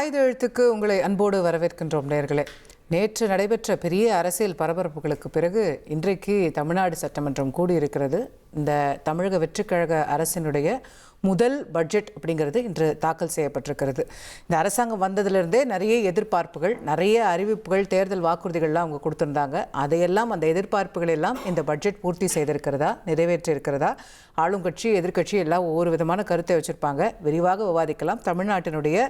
ஆயுத எழுத்துக்கு உங்களை அன்போடு வரவேற்கின்றோம் நேயர்களே. நேற்று நடைபெற்ற பெரிய அரசியல் பரபரப்புகளுக்கு பிறகு இன்றைக்கு தமிழ்நாடு சட்டமன்றம் கூடியிருக்கிறது. இந்த தமிழக வெற்றிக்கழக அரசினுடைய முதல் பட்ஜெட் அப்படிங்கிறது இன்று தாக்கல் செய்யப்பட்டிருக்கிறது. இந்த அரசாங்கம் வந்ததிலிருந்தே நிறைய எதிர்பார்ப்புகள், நிறைய அறிவிப்புகள், தேர்தல் வாக்குறுதிகள்லாம் அவங்க கொடுத்துருந்தாங்க. அதையெல்லாம், அந்த எதிர்பார்ப்புகள் எல்லாம் இந்த பட்ஜெட் பூர்த்தி செய்திருக்கிறதா, நிறைவேற்றியிருக்கிறதா? ஆளுங்கட்சி எதிர்க்கட்சி எல்லாம் ஒவ்வொரு விதமான கருத்தை வச்சுருப்பாங்க. விரிவாக விவாதிக்கலாம். தமிழ்நாட்டினுடைய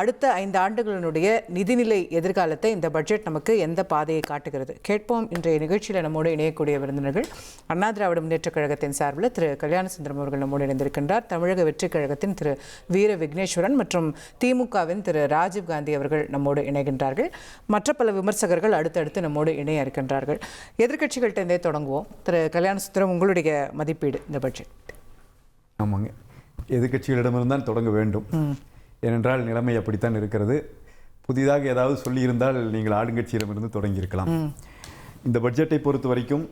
அடுத்த 5 ஆண்டுகளினுடைய நிதிநிலை எதிர்காலத்தை இந்த பட்ஜெட் நமக்கு எந்த பாதையை காட்டுகிறது கேட்போம். இன்றைய நிகழ்ச்சியில் நம்மோடு இணையக்கூடிய விருந்தினர்கள் அண்ணா திராவிட முன்னேற்றக் கழகத்தின் சார்பில் திரு கல்யாணசுந்தரம் அவர்கள் நம்மோடு இணைந்திருக்கின்றார். தமிழக வெற்றிக் கழகத்தின் திரு வீர விக்னேஸ்வரன் மற்றும் திமுகவின் திரு ராஜீவ் காந்தி அவர்கள் நம்மோடு இணைகின்றார்கள். மற்ற பல விமர்சகர்கள் அடுத்தடுத்து நம்மோடு இணைய இருக்கின்றார்கள். எதிர்க்கட்சிகள்கிட்டே தொடங்குவோம். திரு கல்யாணசுந்தரம், உங்களுடைய மதிப்பீடு இந்த பட்ஜெட்? ஆமாங்க, எதிர்க்கட்சிகளிடமிருந்தான் தொடங்க வேண்டும். ஏனென்றால் நிலைமை அப்படித்தான் இருக்கிறது. புதிதாக ஏதாவது சொல்லியிருந்தால் நீங்கள் ஆளுங்கட்சியிடமிருந்து தொடங்கியிருக்கலாம். இந்த பட்ஜெட்டை பொறுத்த வரைக்கும்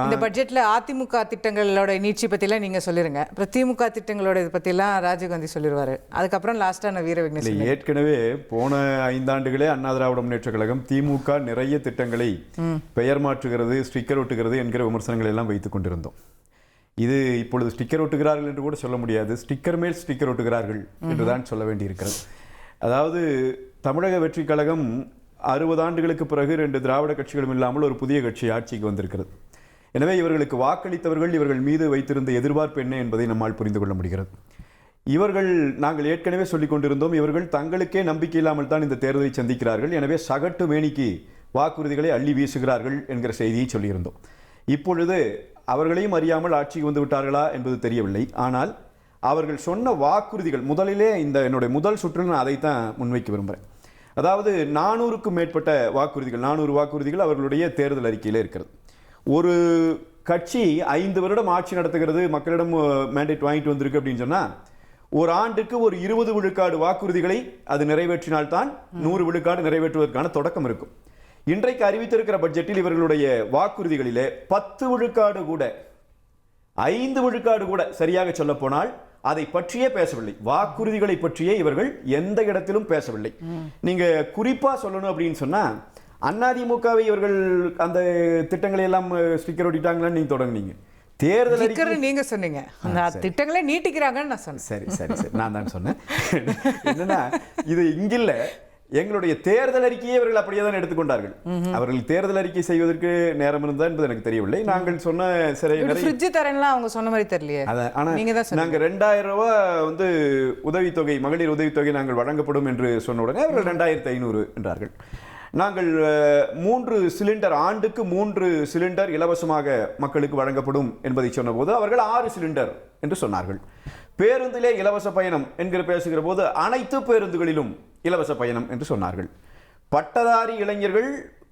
இந்த பட்ஜெட்டில் அதிமுக திட்டங்களோட நீட்சி பற்றிலாம் நீங்கள் சொல்லிடுங்க. அப்புறம் திமுக திட்டங்களோட இது பற்றிலாம் ராஜீவ்காந்தி சொல்லிடுவார். அதுக்கப்புறம் லாஸ்ட்டாக நான் வீர விக்னேஸ்வரன். ஏற்கனவே போன 5 ஆண்டுகளே அண்ணா திராவிட முன்னேற்றக் கழகம் திமுக நிறைய திட்டங்களை பெயர் மாற்றுகிறது, ஸ்டிக்கர் ஒட்டுகிறது என்கிற விமர்சனங்கள் எல்லாம் வைத்துக் கொண்டிருந்தோம். இது இப்பொழுது ஸ்டிக்கர் ஒட்டுகிறார்கள் என்று கூட சொல்ல முடியாது, ஸ்டிக்கர் மேல் ஸ்டிக்கர் ஒட்டுகிறார்கள் என்றுதான் சொல்ல வேண்டியிருக்கிறது. அதாவது தமிழக வெற்றி கழகம் 60 ஆண்டுகளுக்கு பிறகு 2 திராவிட கட்சிகளும் இல்லாமல் ஒரு புதிய கட்சி ஆட்சிக்கு வந்திருக்கிறது. எனவே இவர்களுக்கு வாக்களித்தவர்கள் இவர்கள் மீது வைத்திருந்த எதிர்பார்ப்பு என்ன என்பதை நம்மால் புரிந்து கொள்ள முடிகிறது. நாங்கள் ஏற்கனவே சொல்லிக் கொண்டிருந்தோம், இவர்கள் தங்களுக்கே நம்பிக்கை இல்லாமல் தான் இந்த தேர்தலை சந்திக்கிறார்கள். எனவே சகட்டு மேனிக்கு வாக்குறுதிகளை அள்ளி வீசுகிறார்கள் என்கிற செய்தியை சொல்லியிருந்தோம். இப்பொழுது அவர்களையும் அறியாமல் ஆட்சிக்கு வந்து விட்டார்களா என்பது தெரியவில்லை. ஆனால் அவர்கள் சொன்ன வாக்குறுதிகள், முதலிலே என்னுடைய முதல் சுற்றில் நான் அதைத்தான் முன்வைக்க விரும்புகிறேன். அதாவது 400க்கும் மேற்பட்ட வாக்குறுதிகள், 400 வாக்குறுதிகள் அவர்களுடைய தேர்தல் அறிக்கையில் இருக்கிறது. ஒரு கட்சி 5 வருடம் ஆட்சி நடத்துகிறது, மக்களிடம் மேண்டேட் வாங்கிட்டு வந்திருக்கு அப்படின்னு சொன்னால் ஒரு ஆண்டுக்கு ஒரு 20 விழுக்காடு வாக்குறுதிகளை அது நிறைவேற்றினால்தான் 100 விழுக்காடு நிறைவேற்றுவதற்கான தொடக்கம் இருக்கும். இன்றைக்கு அறிவித்திருக்கிற பட்ஜெட்டில் இவர்களுடைய வாக்குறுதிகளிலே 10 விழுக்காடு கூட, 5 விழுக்காடு கூட சரியாக சொல்ல போனால் அதை பற்றியே பேசவில்லை. வாக்குறுதிகளை பற்றியே இவர்கள் எந்த இடத்திலும் பேசவில்லை. நீங்க குறிப்பா சொல்லணும் அப்படின்னு சொன்னா, அதிமுகவை இவர்கள் அந்த திட்டங்களை எல்லாம் ஸ்டிக்கர் ஒட்டிட்டாங்களான்னு நீங்க தொடங்குனீங்க. தேர்தல் நீங்க சொன்னீங்க, அந்த திட்டங்களை நீட்டிக்கிறாங்கன்னு நான் சொன்னேன். சரி சரி சரி, நான் தான் சொன்னேன். என்னன்னா, இது இங்கில்ல, எங்களுடைய தேர்தல் அறிக்கையை அவர்கள் அப்படியே தான் எடுத்துக்கொண்டார்கள். அவர்கள் தேர்தல் அறிக்கை செய்வதற்கு நேரம் இருந்தா என்பது எனக்கு தெரியவில்லை. நாங்கள் சொன்ன அவங்க சொன்ன மாதிரி தெரியலையே. நாங்க 2000 ரூபாய் உதவித்தொகை, மகளிர் உதவித்தொகை நாங்கள் வழங்கப்படும் என்று சொன்ன உடனே அவர்கள் 2500 என்றார்கள். நாங்கள் 3 சிலிண்டர், ஆண்டுக்கு 3 சிலிண்டர் இலவசமாக மக்களுக்கு வழங்கப்படும் என்பதை சொன்ன போது அவர்கள் 6 சிலிண்டர் என்று சொன்னார்கள். பேருந்திலே இலவச பயணம் என்கிற பேசுகிற போது அனைத்து பேருந்துகளிலும் இலவச பயணம் என்று சொன்னார்கள். பட்டதாரி இளைஞர்கள்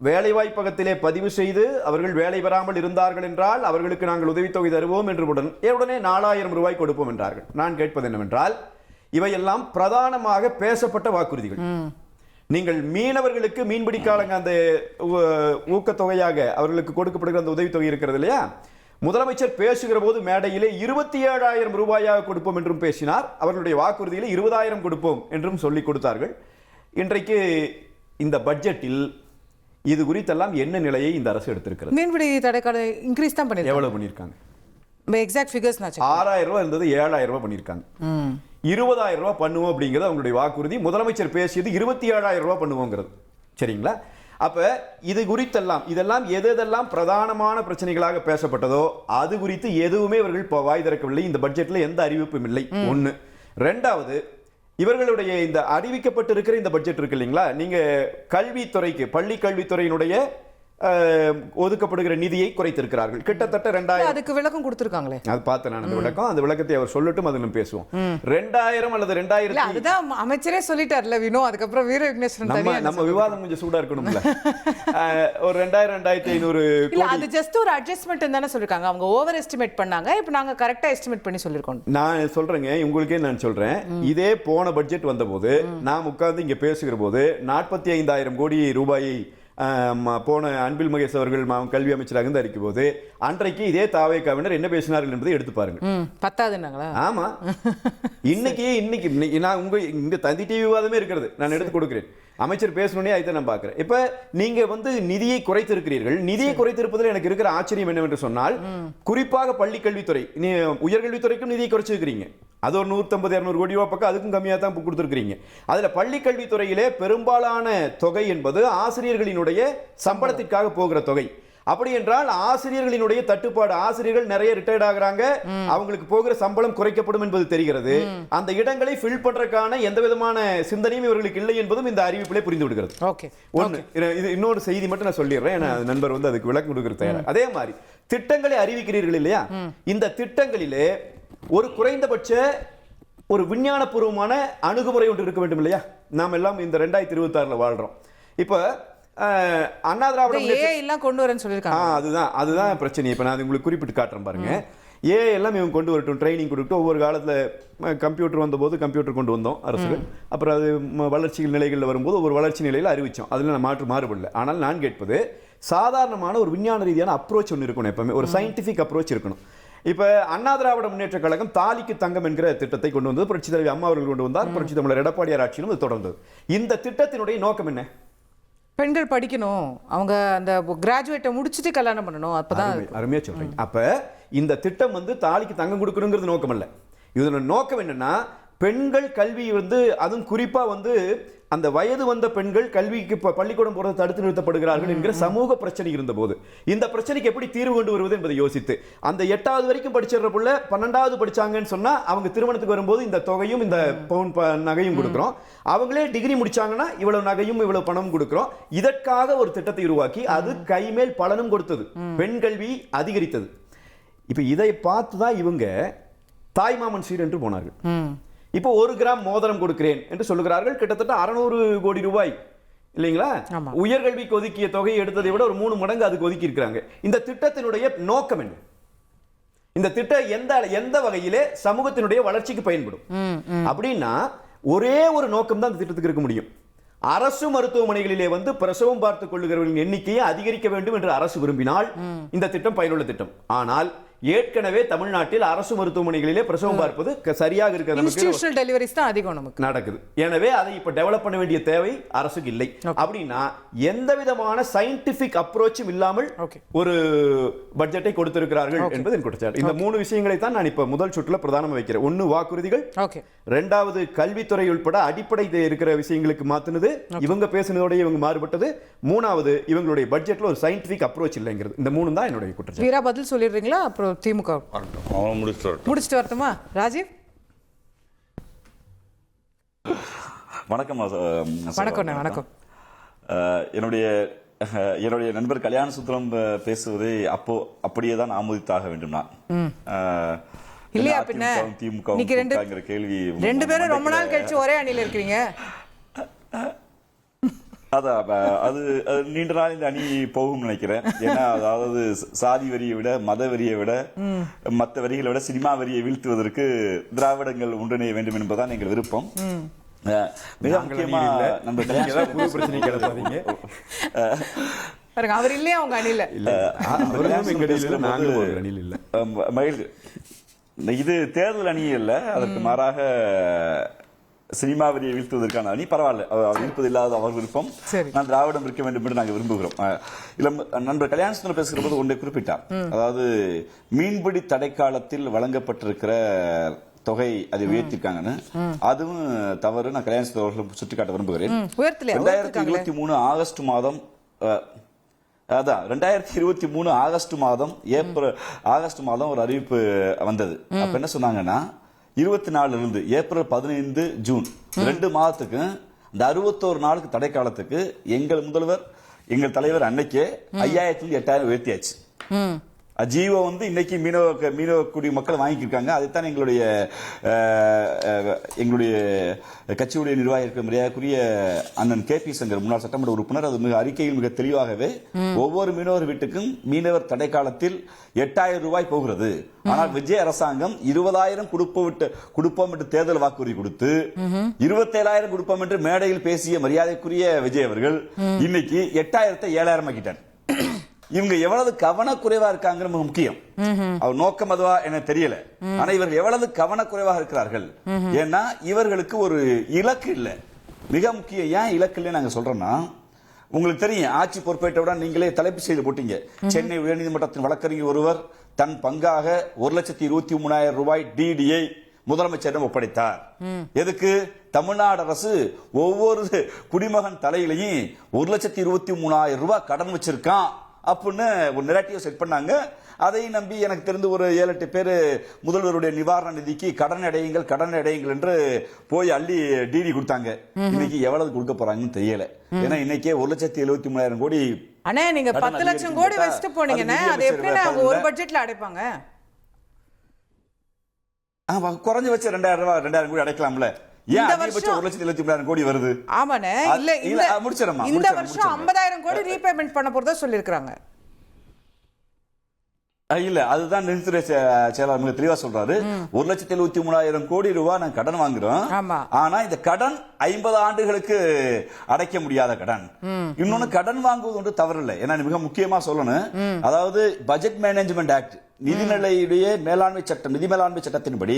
வேலைவாய்ப்பகத்திலே பதிவு செய்து அவர்கள் வேலை பெறாமல் இருந்தார்கள் என்றால் அவர்களுக்கு நாங்கள் உதவித்தொகை தருவோம் என்று உடனே 4000 ரூபாய் கொடுப்போம் என்றார்கள். நான் கேட்பது என்னவென்றால், இவையெல்லாம் பிரதானமாக பேசப்பட்ட வாக்குறுதிகள். நீங்கள் மீனவர்களுக்கு மீன்பிடி காலங்க அந்த ஊக்கத்தொகையாக அவர்களுக்கு கொடுக்கப்படுகிற அந்த உதவித்தொகை இருக்கிறது இல்லையா, முதலமைச்சர் பேசுகிற போது மேடையிலே 27,000 ரூபாயாக கொடுப்போம் என்றும் பேசினார். அவர்களுடைய வாக்குறுதியில் 20,000 கொடுப்போம் என்றும் சொல்லிக் கொடுத்தார்கள். இன்றைக்கு இந்த பட்ஜெட்டில் இது குறித்தெல்லாம் என்ன நிலையை இந்த அரசு எடுத்திருக்கிறது? மீன்பிடி தடைக்கால இன்க்ரீஸ் தான் பண்ணிருக்காங்க. எவ்வளவு பண்ணிருக்காங்க? எக்ஸாக்ட் ஃபிகர்ஸ் 6,000 ரூபாய் இருந்தது, 7,000 ரூபாய் பண்ணிருக்காங்க. 20,000 ரூபாய் பண்ணுவோம் அப்படிங்கிறது அவங்களுடைய வாக்குறுதி. முதலமைச்சர் பேசியது 27,000 ரூபாய் பண்ணுவோங்கிறது. சரிங்களா? அப்ப இது குறித்தெல்லாம், இதெல்லாம் எதெல்லாம் பிரதானமான பிரச்சனைகளாக பேசப்பட்டதோ அது குறித்து எதுவுமே இவர்கள் வாய் திறக்கவில்லை. இந்த பட்ஜெட்ல எந்த அறிவிப்பும் இல்லை. ஒன்று. ரெண்டாவது, இவர்களுடைய இந்த அறிவிக்கப்பட்டிருக்கிற இந்த பட்ஜெட் இருக்கு இல்லைங்களா, நீங்க கல்வித்துறைக்கு, பள்ளி கல்வித்துறையினுடைய ஒதுக்கப்படுகிற நிதியை குறைத்திருக்கிறார்கள். கிட்டத்தட்ட 2000. அதுக்கு விளக்கம் கொடுத்திருக்காங்களே, அது பார்த்தேன் நான். அந்த விளக்கத்தை அவர் சொல்லட்டும், அதிலும் பேசுவோம். 2000 அல்லது 2000, அதுதான் அமைச்சரே சொல்லிட்டார்ல வினோ. அதுக்கப்புறம் வீர விக்னேஸ்வரன், நம்ம விவாதம் கொஞ்சம் சூடா இருக்கணும்ல. ஒரு 2000 2500 இல்ல, அது ஜஸ்ட் ஒரு அட்ஜஸ்ட்மென்ட் தானே சொல்லிருக்காங்க. அவங்க ஓவர் எஸ்டிமேட் பண்ணாங்க, இப்போ நாங்க கரெக்டா எஸ்டிமேட் பண்ணி சொல்லிருக்கோம். நான் சொல்றேங்க, உங்களுக்கே நான் சொல்றேன், இதே போன பட்ஜெட் வந்தபோது நாம் உட்கார்ந்து இங்க பேசுகிற போது 45,000 கோடி ரூபாயை போன அன்பில் மகேஷ் அவர்கள் கல்வி அமைச்சராக இருந்து அறிக்கும் போது அன்றைக்கு இதே தாவேக்காவினர் என்ன பேசினார்கள் என்பதை எடுத்து பாருங்க. பத்தாதுன்னாங்களா? ஆமா. இன்னைக்கு நான் இந்த தந்தி டிவி விவாதமே இருக்கிறது, நான் எடுத்து கொடுக்கிறேன். அமைச்சர் பேசணுன்னே அதை நான் பார்க்கிறேன். இப்ப நீங்க நிதியை குறைத்திருக்கிறீர்கள். நிதியை குறைத்திருப்பதில் எனக்கு இருக்கிற ஆச்சரியம் என்னவென்று சொன்னால், குறிப்பாக பள்ளி கல்வித்துறை, உயர்கல்வித்துறைக்கும் நிதியை குறைச்சிருக்கிறீங்க. அது ஒரு 150-200 கோடி ரூபாய் பக்கம், அதுக்கும் கம்மியாக தான் கொடுத்துருக்கிறீங்க. அதுல பள்ளி கல்வித்துறையிலே பெரும்பாலான தொகை என்பது ஆசிரியர்களினுடைய சம்பளத்திற்காக போகிற தொகை. அப்படி என்றால் ஆசிரியர்களினுடைய தட்டுப்பாடு, ஆசிரியர்கள் நிறைய ரிட்டையர்ட் ஆகுறாங்க, அவங்களுக்கு போகிற சம்பளம் குறைக்கப்படும் என்பது தெரிகிறது. அந்த இடங்களை ஃபில் பண்றதுக்கான எந்த விதமான சிந்தனையும் இவர்களுக்கு இல்லை என்பதும் இந்த அறிவிப்பிலே புரிந்து விடுகிறது. இது இன்னொரு செய்தி மட்டும் நான் சொல்லிடுறேன், நண்பர் அதுக்கு விளக்கம் கொடுக்கிறது தயார். அதே மாதிரி திட்டங்களை அறிவிக்கிறீர்கள் இல்லையா, இந்த திட்டங்களிலே ஒரு குறைந்தபட்ச ஒரு விஞ்ஞானபூர்வமான அணுகுமுறை ஒன்று இருக்க வேண்டும் இல்லையா? நாம் எல்லாம் இந்த 2026 வாழ்றோம். இப்ப அண்ணா திராவிட கொண்டு வரேன்னு சொல்லியிருக்காங்க. அதுதான் பிரச்சனை. இப்ப நான் உங்களுக்கு குறிப்பிட்டு காட்டுறேன் பாருங்க. எல்லாம் இவங்க கொண்டு வரட்டும், ட்ரைனிங் கொடுக்கட்டும். ஒவ்வொரு காலத்தில் கம்ப்யூட்டர் வந்தபோது கம்ப்யூட்டர் கொண்டு வந்தோம் அரசுகள். அப்புறம் அது வளர்ச்சிகள் நிலைகளில் வரும்போது ஒரு வளர்ச்சி நிலையில் அறிவித்தோம். அதில் நான் மாறுபடல. ஆனால் நான் கேட்பது சாதாரணமான ஒரு விஞ்ஞான ரீதியான அப்ரோச் ஒன்று இருக்கணும். எப்பவுமே ஒரு சயின்டிஃபிக் அப்ரோச் இருக்கணும். இப்ப அண்ணா திராவிட முன்னேற்ற கழகம் தாலிக்கு தங்கம் என்கிற திட்டத்தை கொண்டு வந்தது. புரட்சி தலைவி அம்மா அவர்கள் கொண்டு வந்தார். புரட்சி தமிழர் எடப்பாடியார் ஆட்சியிலும் அது தொடர்ந்தது. இந்த திட்டத்தினுடைய நோக்கம் என்ன? பெண்கள் படிக்கணும், அவங்க அந்த கிராஜுவேட்டை முடிச்சுட்டு கல்யாணம் பண்ணணும். அப்பதான் அருமையா சொல்றீங்க. அப்ப இந்த திட்டம் தாலிக்கு தங்கம் கொடுக்கணுங்கிறது நோக்கம் அல்ல. இதோட நோக்கம் என்னன்னா, பெண்கள் கல்வி அதுவும் குறிப்பா அந்த வயது வந்த பெண்கள் கல்விக்கு பள்ளிக்கூடம் போறது தடுத்து நிறுத்தப்படுகிறார்கள் என்கிற சமூக பிரச்சனை இருந்த போது இந்த பிரச்சனைக்கு எப்படி தீர்வு கொண்டு வருவது என்பதை யோசித்து, அந்த 8வது வரைக்கும் படிச்சிடுற புள்ள 12வது படிச்சாங்கன்னு சொன்னா அவங்க திருமணத்துக்கு வரும்போது இந்த தொகையும் இந்த பவுன் நகையும் கொடுக்கிறோம். அவங்களே டிகிரி முடிச்சாங்கன்னா இவ்வளவு நகையும் இவ்வளவு பணம் கொடுக்கிறோம். இதற்காக ஒரு திட்டத்தை உருவாக்கி அது கைமேல் பலனும் கொடுத்தது, பெண் கல்வி அதிகரித்தது. இப்ப இதை பார்த்துதான் இவங்க தாய்மாமன் சீர் என்று போனார்கள். இப்போ 1 கிராம் மோதிரம் கொடுக்கிறேன் என்று சொல்லுகிறார்கள். கிட்டத்தட்ட 600 கோடி ரூபாய் இல்லைங்களா? உயர்கல்விக்கு ஒதுக்கிய தொகையை எடுத்ததை விட ஒரு 3 மடங்கு அதுக்கு ஒதுக்கி இருக்கிறாங்க. இந்த திட்டத்தினுடைய நோக்கம் என்ன? இந்த திட்டம் எந்த வகையிலே சமூகத்தினுடைய வளர்ச்சிக்கு பயன்படும் அப்படின்னா, ஒரே ஒரு நோக்கம் தான் இந்த திட்டத்துக்கு இருக்க முடியும். அரசு மருத்துவமனைகளிலே பிரசவம் பார்த்துக் கொள்ளுகிறவர்களின் எண்ணிக்கையை அதிகரிக்க வேண்டும் என்று அரசு விரும்பினால் இந்த திட்டம் பயனுள்ள திட்டம். ஆனால் ஏற்கனவே தமிழ்நாட்டில் அரசு மருத்துவமனைகளிலே பிரசவம் பார்ப்பது சரியாக இருக்கிறது நடக்குது. எனவே அதை இப்ப டெவலப் பண்ண வேண்டிய தேவை அரசுக்கு இல்லை. அப்படின்னா எந்த விதமான சயின்டிபிக் அப்ரோச்சும் இல்லாமல் ஒரு பட்ஜெட்டை கொடுத்திருக்கிறார்கள் என்பது என் குற்றச்சாட்டு. இந்த 3 விஷயங்களை தான் நான் இப்ப முதல் சுற்றுல பிரதானமா வைக்கிறேன். 1 வாக்குறுதிகள், 2வது கல்வித்துறை உட்பட அடிப்படை இருக்கிற விஷயங்களுக்கு மாத்துனது, இவங்க பேசினதோட இவங்க மாறுபட்டது, 3வது இவங்களுடைய பட்ஜெட்ல ஒரு சயின்டிபிக் அப்ரோச் இல்லைங்கிறது. இந்த 3 தான் என்னுடைய குற்றச்சாட்டு. வீரா பதில் சொல்லிடுறீங்களா? அப்புறம் திமுக முடிச்சுட்டு வரட்டுமா? ராஜீவ் வணக்கம். வணக்கம். என்னுடைய நண்பர் கல்யாண சுந்தரம் பேசுவதை அப்படியே தான் ஆமோதித்தாக வேண்டும். நான் இல்லையா பின்ன திமுக கேள்வி 2 பேரும் ரொம்ப நாள் கழிச்சு ஒரே அணியில் இருக்கிறீங்க. அது நீண்ட நாள் இந்த அணி போகும் நினைக்கிறேன். ஏன்னா அதாவது சாதி வரியை விட, மத வரியை விட, மற்ற வரிகளை விட சினிமா வரியை வீழ்த்துவதற்கு திராவிடங்கள் ஒன்றிணைய வேண்டும் என்பதுதான் எங்கள் விருப்பம். மிக முக்கியமா நம்ம அவர் இல்லையா அவங்க அணியில மகிழ்ச்சி. இது தேர்தல் அணி இல்ல, அதற்கு மாறாக சினிமா வரியை வீழ்த்துவதற்கான அணி. பரவாயில்ல, இருப்பது இல்லாத அவர் விருப்பம். நான் திராவிடம் இருக்க வேண்டும் என்று நாங்கள் விரும்புகிறோம். இல்ல, நண்பர் கல்யாண சுந்தரம் பேசுகிற போது ஒன்றை குறிப்பிட்டார். அதாவது மீன்பிடி தடைக்காலத்தில் வழங்கப்பட்டிருக்கிற தொகை அதை உயர்த்திருக்காங்கன்னு. அதுவும் தவறு. நான் கல்யாண சுந்தரம் அவர்களும் சுட்டிக்காட்ட விரும்புகிறேன். 2023 ஆகஸ்ட் மாதம், அதான் 2023 ஆகஸ்ட் மாதம் ஒரு அறிவிப்பு வந்தது. அப்ப என்ன சொன்னாங்கன்னா, 24 இருந்து ஏப்ரல் 15 ஜூன் 2 மாதத்துக்கு இந்த 61 நாளுக்கு தடை காலத்துக்கு எங்கள் முதல்வர், எங்கள் தலைவர் அன்னைக்கே 5000 to 8000 உயர்த்தியாச்சு. ஜீவோ வந்து இன்னைக்கு மீனவ குடி மக்கள் வாங்கியிருக்காங்க. அதைத்தான் எங்களுடைய கட்சியுடைய நிர்வாகிகள் மரியாதைக்குரிய அண்ணன் KP சங்கர் முன்னாள் சட்டமன்ற உறுப்பினர் அது அறிக்கையில் மிக தெளிவாகவே ஒவ்வொரு மீனவர் வீட்டுக்கும் மீனவர் தடை காலத்தில் 8000 ரூபாய் போகிறது. ஆனால் விஜய் அரசாங்கம் 20,000 கொடுப்போம் என்று தேர்தல் வாக்குறுதி கொடுத்து 27,000 கொடுப்போம் என்று மேடையில் பேசிய மரியாதைக்குரிய விஜய் அவர்கள் இன்னைக்கு 8,000 7,000 ஆக்கிட்டார். இவங்க எவ்வளவு கவனக்குறைவா இருக்காங்க முக்கியம். அவர் நோக்கம் அதுவா எனக்கு தெரியல. ஆனா இவர்கள் எவ்வளவு கவனக்குறைவாக இருக்கிறார்கள். ஏன்னா இவர்களுக்கு ஒரு இலக்கு இல்லை. மிக முக்கியம். ஏன் இலக்கு இல்லை நாங்க சொல்றோம்னா, உங்களுக்கு தெரியும் ஆட்சி பொறுப்பேற்றவுடன் நீங்களே தலைப்பு செய்து போட்டீங்க. சென்னை உயர்நீதிமன்றத்தின் வழக்கறிஞர் ஒருவர் தன் பங்காக 1,23,000 ரூபாய் DDயை முதலமைச்சரிடம் ஒப்படைத்தார். எதுக்கு? தமிழ்நாடு அரசு ஒவ்வொரு குடிமகன் தலையிலையும் 1,23,000 ரூபாய் கடன் வச்சிருக்கான் அப்படின்னு ஒரு நெரேட்டிவ் செட் பண்ணாங்க. அதை நம்பி எனக்கு தெரிந்து ஒரு 7-8 பேர் முதல்வருடைய நிவாரண நிதிக்கு கடன் அடையுங்கள் என்று போய் அள்ளி டிடி கொடுத்தாங்க. இன்னைக்கு எவ்வளவு கொடுக்க போறாங்கன்னு தெரியல. ஏன்னா இன்னைக்கே 1,73,000 கோடி. அண்ணே நீங்க 10 லட்சம் கோடி வச்சுட்டு போனீங்கன்னா அது எப்படி ஒரு பட்ஜெட்ல அடைப்பாங்க? குறைஞ்சபட்சம் 2,000 கோடி அடைக்கலாம்ல. ஏன் அதிகபட்சம் 1,73,000 கோடி வருது? ஆமாண்ணே. இல்ல முடிச்சிரமா. இந்த வருஷம் 50,000 கோடி ரீபேமெண்ட் பண்ண போறதா சொல்லிருக்காங்க. இல்ல அதுதான் நிதித்துறை செயலாளர் மிக தெளிவா சொல்றாரு. 1,73,000 கோடி ரூபாய் நாங்க கடன் வாங்குறோம். ஆனா இந்த கடன் 50 ஆண்டுகளுக்கு அடைக்க முடியாத கடன். இன்னொன்னு கடன் வாங்குவது ஒன்று தவறு இல்லை. ஏன்னா மிக முக்கியமா சொல்லணும், அதாவது பட்ஜெட் மேனேஜ்மெண்ட் ஆக்ட் நிதிநிலையுடைய மேலாண்மை சட்டம், நிதி மேலாண்மை சட்டத்தின்படி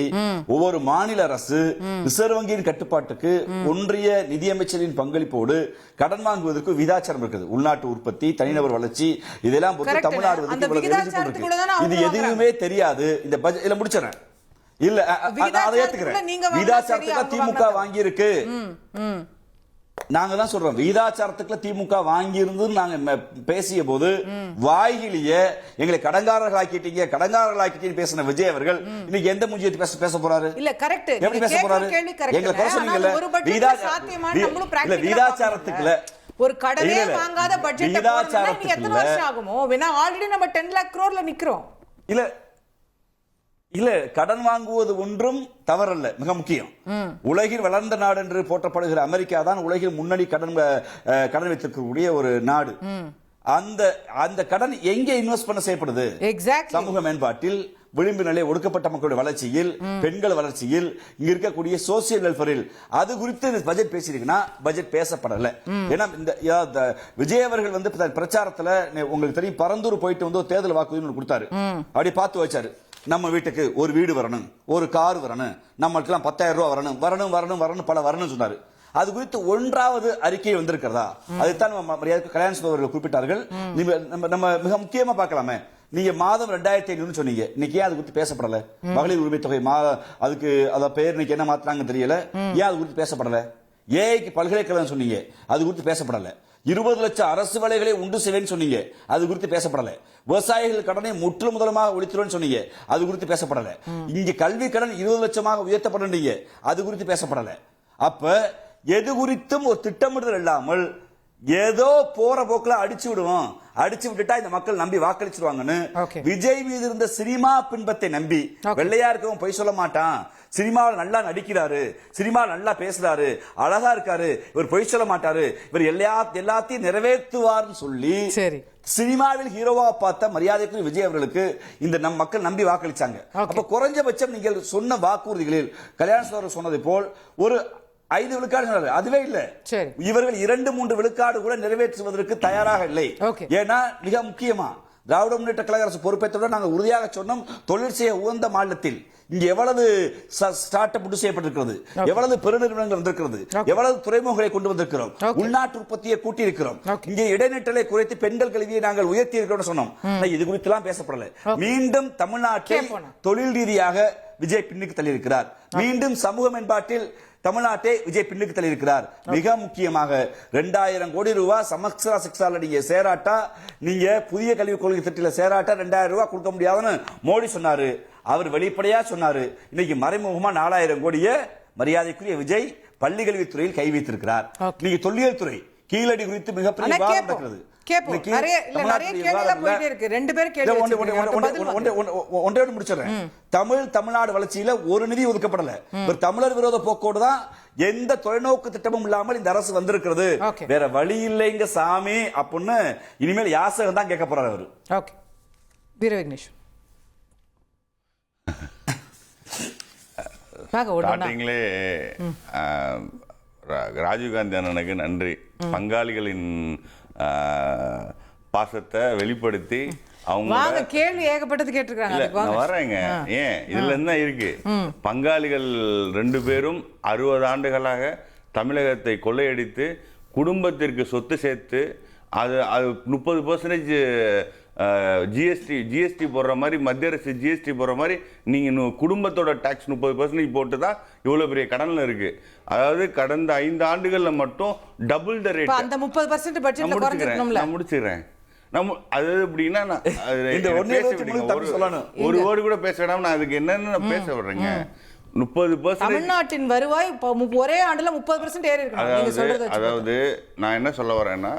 ஒவ்வொரு மாநில அரசு ரிசர்வ் வங்கியின் கட்டுப்பாட்டுக்கு ஒன்றிய நிதியமைச்சரின் பங்களிப்போடு கடன் வாங்குவதற்கு விகிதாச்சாரம் இருக்குது. உள்நாட்டு உற்பத்தி, தனிநபர் வளர்ச்சி, இதெல்லாம் பொறுத்து தமிழ்நாடு இது எதுவுமே தெரியாது. இந்த பட்ஜெட்ல முடிச்சறேன். இல்ல அதை ஏத்துக்கிறேன். விகிதாச்சாரத்துக்கு திமுக வாங்கி இருக்கு. நாங்க தான் சொல்றோம், விகிதாச்சாரத்துக்குள்ள திமுக வாங்கி இருந்து நாங்க பேசிய போது வாயிலேயே எங்களை கடங்காரர்களாக்கிட்டீங்க பேசின விஜய் அவர்கள் இன்னைக்கு எந்த மூஞ்சியை பேச போறாரு? இல்ல கரெக்ட். எப்படி பேச போறாரு? எங்களை குறை சொன்னீங்கல்ல. விகிதாச்சாரத்துக்குள்ள ஒரு கடனே வாங்காத பட்ஜெட் போடுறதுக்கு எத்தனை வருஷம் ஆகுமோ? வேணா ஆல்ரெடி நம்ம 10 lakh crore நிக்கிறோம். இல்ல கடன் வாங்குவது ஒன்றும் தவறல்ல. மிக முக்கியம். உலகில் வளர்ந்த நாடு என்று போற்றப்படுகிற அமெரிக்கா தான் உலகில் முன்னணி கடன் வைத்திருக்கக்கூடிய ஒரு நாடு. அந்த கடன் எங்கே இன்வெஸ்ட் பண்ண செய்யப்படுது? சமூக மேம்பாட்டில், விளிம்பு நிலை, ஒடுக்கப்பட்ட மக்களுடைய வளர்ச்சியில், பெண்கள் வளர்ச்சியில், இங்க இருக்கக்கூடிய சோசியல் வெல்ஃபேரில். அது குறித்து பட்ஜெட் பேசிருக்குன்னா பட்ஜெட் பேசப்படல. ஏன்னா இந்த விஜய் அவர்கள் வந்து பிரச்சாரத்துல உங்களுக்கு தெரியும், பரந்தூர் போயிட்டு வந்து தேர்தல் வாக்குறுதி கொடுத்தாரு. அப்படி பார்த்து வச்சாரு, நம்ம வீட்டுக்கு ஒரு வீடு வரணும், ஒரு கார் வரணும், நம்மளுக்கு 10,000 ரூபாய் வரணும் பல வரணும் சொன்னாரு. அது குறித்து 1வது அறிக்கை வந்திருக்கிறதா? அதுதான் மரியாதை கல்யாண் அவர்கள் குறிப்பிட்டார்கள். நம்ம மிக முக்கியமா பார்க்கலாமே, நீங்க மாதம் 2,500 சொன்னீங்க, இன்னைக்கு ஏன் அது குறித்து பேசப்படல? மகளிர் உரிமை தொகை அதுக்கு அத பெயர் இன்னைக்கு என்ன மாத்தினாங்க தெரியல. ஏன் அது குறித்து பேசப்படல? ஏஐக்கு பல்கலைக்கழகம் சொன்னீங்க, அது குறித்து பேசப்படல. 20 லட்சம் அரசு வேலைகளை உண்டு செய்வேன்னு சொன்னீங்க, அது குறித்து பேசப்படல. விவசாயிகள் கடனை முற்றிலும் முதலமாக ஒழித்துருவேன்னு சொன்னீங்க, அது குறித்து பேசப்படல. இங்க கல்வி கடன் 20 லட்சமாக உயர்த்தப்படீங்க, அது குறித்து பேசப்படல. அப்ப எது குறித்தும் ஒரு திட்டமிடுதல் இல்லாமல் ஏதோ போற போக்குல அடிச்சு விட்டுட்டா இந்த மக்கள் நம்பி வாக்களிச்சிருவாங்கன்னு விஜய் மீது இருந்த சினிமா பின்பத்தை நம்பி, வெள்ளையா இருக்கவும் பொய் சொல்ல மாட்டான், சினிமாவில் நல்லா நடிக்கிறாரு, சினிமாவில் நல்லா பேசுறாரு, அழகா இருக்காரு, இவர் பொய் சொல்ல மாட்டாரு, இவர் எல்லாத்தையும் நிறைவேற்றுவார்னு சொல்லி சினிமாவில் ஹீரோவா பார்த்த மரியாதைக்குரிய விஜய் அவர்களுக்கு இந்த மக்கள் நம்பி வாக்களிச்சாங்க. அப்ப குறைஞ்சபட்சம் நீங்கள் சொன்ன வாக்குறுதிகளில் கல்யாண சொன்னதை போல் ஒரு 5 விழுக்காடு சொன்னாரு, அதுவே இல்ல. இவர்கள் 2-3 விழுக்காடு கூட நிறைவேற்றுவதற்கு தயாராக இல்லை. ஏன்னா மிக முக்கியமா திராவிட முன்னேற்ற கழக அரசு பொறுப்பேற்றவுடன் நாங்கள் உறுதியாக சொன்னோம், தொழில் செய்ய உகந்த மாநிலத்தில் இங்க எவ்வளவு ஸ்டார்ட் அப் செய்யப்பட்டிருக்கிறது, எவ்வளவு பெருநிறுவனங்கள் வந்திருக்கிறது, எவ்வளவு துறைமுகங்களை கொண்டு வந்திருக்கிறோம், உள்நாட்டு உற்பத்தியை கூட்டி இருக்கிறோம், இங்கே இடைநிற்றலை குறைத்து பெண்கள் கல்வியை நாங்கள் உயர்த்தி இருக்கிறோம் சொன்னோம். இது குறித்து எல்லாம் பேசப்படல. மீண்டும் தமிழ்நாட்டில் தொழில் ரீதியாக விஜய் பின்னுக்கு தள்ளி இருக்கிறார். மீண்டும் சமூக மேம்பாட்டில் தமிழ்நாட்டை விஜய் பின்னுக்கு தள்ளி இருக்கிறார். மிக முக்கியமாக 2,000 கோடி ரூபாய் சமஸ்கிருத சிக்ஷால நீங்க சேராட்டா, நீங்க புதிய கல்விக் கொள்கை திட்டத்தில் சேராட்டா 2,000 ரூபாய் கொடுக்க முடியாதுன்னு மோடி சொன்னாரு. அவர் வெளிப்படையா சொன்னாரு. இன்னைக்கு மறைமுகமா 4,000 கோடியை மரியாதைக்குரிய விஜய் பள்ளி கல்வித்துறையில் கை வைத்திருக்கிறார். நீங்க தொல்லியல் துறை கீழடி குறித்து மிகப்பெரிய விவாதம் நடக்கிறது. கேப்போம். நிறைய கேள்விகள் போயிட்டே இருக்கு. ரெண்டு பேரும் கேள்வி ஒன்றே முடிச்சிடுறேன். தமிழ்நாடு வளர்ச்சியில ஒரு நிதி ஒதுக்கப்படல. ஒரு தமிழர் விரோத போக்கோடு தான் எந்த தொலைநோக்கு திட்டமும் இல்லாமல் இந்த அரசு வந்திருக்கிறது. வேற வழி இல்லைங்க சாமி அப்படின்னு இனிமேல் யாசகம் தான் கேட்க போறாரு அவரு. ஓகே, வீர விக்னேஷ் ஸ்டார்டிங்லே ராஜீவ்காந்தி அண்ணனுக்கு நன்றி. பங்காளிகளின் பாசத்தை வெளிப்படுத்தி அவங்க கேள்வி ஏகப்பட்டது கேட்டிருக்காங்க. நான் வரேங்க. ஏன் இதுல என்ன இருக்கு? பங்காளிகள் 2 பேரும் 60 ஆண்டுகளாக தமிழகத்தை கொள்ளையடித்து குடும்பத்திற்கு சொத்து சேர்த்து அது 30% ஜிஎஸ்டி போடுற மாதிரி, மத்திய அரசு ஜிஎஸ்டி போடுற மாதிரி நீங்க குடும்பத்தோட டாக்ஸ் 30% போட்டு தான் இவ்வளவு பெரிய கடன்ல இருக்கு. அதாவது கடந்த 5 ஆண்டுகள்ல மட்டும் டபுள் த ரேட். அந்த 30% பட்ஜெட்ல குறைச்சிருக்கணும்ல. நான் முடிச்சிடுறேன். அது எப்படின்னா ஒரு வேர்டு கூட பேச வேண்டாம். நான் அதுக்கு என்னன்னு பேச விடுறேங்க. 30% தமிழ்நாட்டின் வருவாய் ஒரே ஆண்டுல 30% ஏறி இருக்கு. அதாவது நான் என்ன சொல்ல வரேன்னா,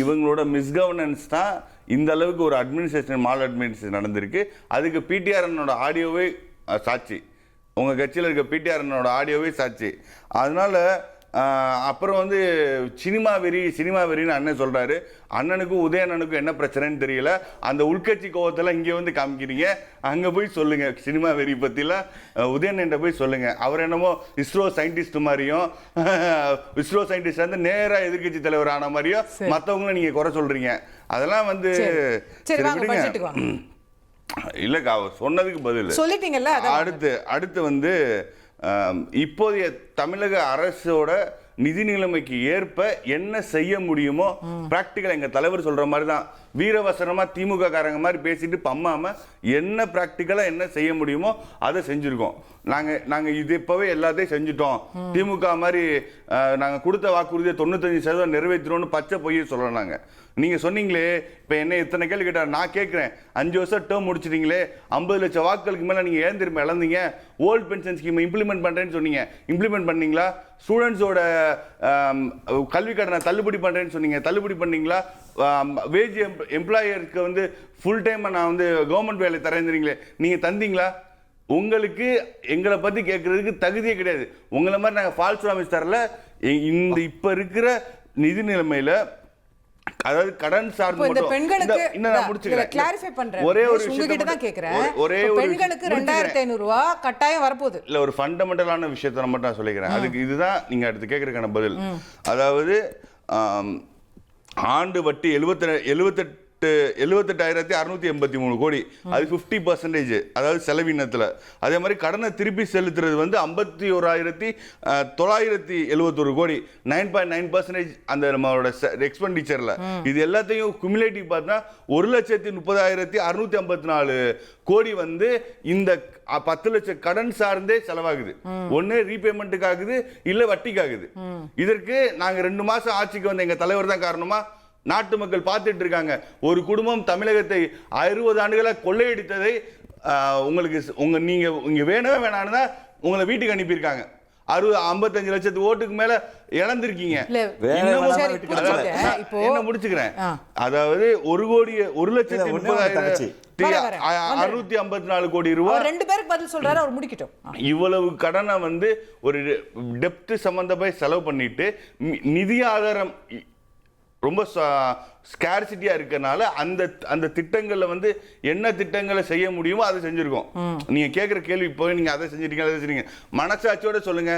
இவங்களோட மிஸ்கவர்னன்ஸ் தான் இந்த அளவுக்கு ஒரு அட்மினிஸ்ட்ரேஷன் மால் அட்மினிஸ்ட்ரேஷன் நடந்திருக்கு. அதுக்கு பிடிஆர்என்னோட ஆடியோவே சாட்சி. உங்க கட்சியில் இருக்க பிடிஆர்என்னோட ஆடியோவே சாட்சி. அதனால அப்புறம் சினிமா வெறின்னு அண்ணன் சொல்றாரு. அண்ணனுக்கும் உதயண்ணனுக்கும் என்ன பிரச்சனைன்னு தெரியல. அந்த உள்கட்சி கோவத்தெல்லாம் இங்கே காமிக்கிறீங்க. அங்கே போய் சொல்லுங்க சினிமா வெறி பற்றிலாம். உதயண்ணன் போய் சொல்லுங்க. அவர் என்னமோ இஸ்ரோ சயின்டிஸ்ட் மாதிரியும், இஸ்ரோ சயின்டிஸ்ட் நேராக எதிர்கட்சி தலைவர் ஆன மாதிரியும் மற்றவங்களும் நீங்கள் குறை சொல்றீங்க. அதெல்லாம் இல்லைக்கா, சொன்னதுக்கு பதில் சொல்லிட்டீங்கல்ல. அடுத்து இப்போதைய தமிழக அரசோட நிதி நிலைமைக்கு ஏற்ப என்ன செய்ய முடியுமோ பிராக்டிக்கல் எங்க தலைவர் சொல்ற மாதிரி தான் வீரவசனமா திமுக காரங்க மாதிரி பேசிட்டு பம்மாம என்ன பிராக்டிக்கலா என்ன செய்ய முடியுமோ அதை செஞ்சிருக்கோம். நாங்க இது இப்பவே எல்லாத்தையும் செஞ்சுட்டோம். திமுக மாதிரி நாங்க கொடுத்த வாக்குறுதியை 95% நிறைவேற்றணும்னு பச்சை பொய்யை சொல்லலாம். நாங்க நீங்க சொன்னீங்களே, இப்ப என்ன இத்தனை கேள்வி கேட்டா நான் கேட்கிறேன். 5 வருஷம் டேர்ம் முடிச்சிட்டீங்களே, 50 லட்சம் வாக்குகளுக்கு மேல நீங்க ஏன் திரும்ப இழந்தீங்க? ஓல்டு பென்ஷன் ஸ்கீம் இம்ப்ளிமெண்ட் பண்றேன்னு சொன்னீங்க, இம்ப்ளிமெண்ட் பண்ணீங்களா? ஸ்டூடெண்ட்ஸோட கல்வி கடனை தள்ளுபடி பண்றேன்னு சொன்னீங்க, தள்ளுபடி பண்ணீங்களா? வேஜ் எம்ப்ளாயருக்கு ஃபுல் டைம் நான் கவர்மெண்ட் வேலை தரேங்கிறீங்களே, நீங்க தந்தீங்களா? உங்களுக்கு எங்களை பத்தி கேட்கறதுக்கு தகுதியே கிடையாது. உங்களை மாதிரி நாங்கள் ஃபால்ஸ் ப்ராமிஸ் தரல. இந்த இப்ப இருக்கிற நிதி நிலைமையில, அதாவது கடன் சார்ந்து மட்டும் ஒரே ஒரு பெண்களுக்கு 2500 ரூபாய் கட்டாயம் வரப்போகுது. இல்ல, ஒரு ஃபண்டமெண்டலான விஷயத்தை மட்டும் நான் சொல்லிக்கிறேன். அதுக்கு இதுதான் நீங்க அடுத்து கேட்கறதுக்கான பதில். அதாவது ஆண்டு வட்டி 78,683 கோடி, அது 50%. அதாவது செலவினத்தில். அதே மாதிரி கடனை திருப்பி செலுத்துறது 51,971 கோடி, 9.9% அந்த நம்மளோட எக்ஸ்பெண்டிச்சர்ல. இது எல்லாத்தையும் குமுலேட்டிவ் பார்த்தா 1,30,654 கோடி இந்த 10 லட்சம் கடன் சார்ந்தே செலவாகுது. ஒன்னு ரீபேமெண்ட்டுக்கு ஆகுது, இல்ல வட்டிக்காகுது. இதற்கு நாங்க 2 மாசம் ஆட்சிக்கு வந்த எங்க தலைவர் தான் காரணமா? நாட்டு மக்கள் பார்த்துட்டு இருக்காங்க. ஒரு குடும்பம் தமிழகத்தை 60 ஆண்டுகளாக கொள்ளையடித்ததை நீங்க இங்க வேணவே வேணான்னு தான் உங்களை வீட்டுக்கு அனுப்பியிருக்காங்க. 55 லட்சத்து ஓட்டுக்கு மேல இழந்திருக்கீங்க. என்ன முடிச்சுக்கிறேன். அதாவது 1,30,654 கோடி ரூபாய் 2 பேருக்கு பதில் சொல்றாரு. அவர் முடிக்கட்டும். இவ்வளவு கடனை ஒரு டெப்ட் சம்பந்தமா செலவு பண்ணிட்டு நிதி ஆதாரம் ரொம்ப ஸ்கேர்சிட்டியா இருக்கனால அந்த திட்டங்கள்ல என்ன திட்டங்களை செய்ய முடியுமோ அதை செஞ்சிருக்கோம். நீங்க கேட்கிற கேள்வி போய் நீங்க அதை செஞ்சிருக்கீங்க, அதை செஞ்சீங்க. மனசாட்சியோட சொல்லுங்க.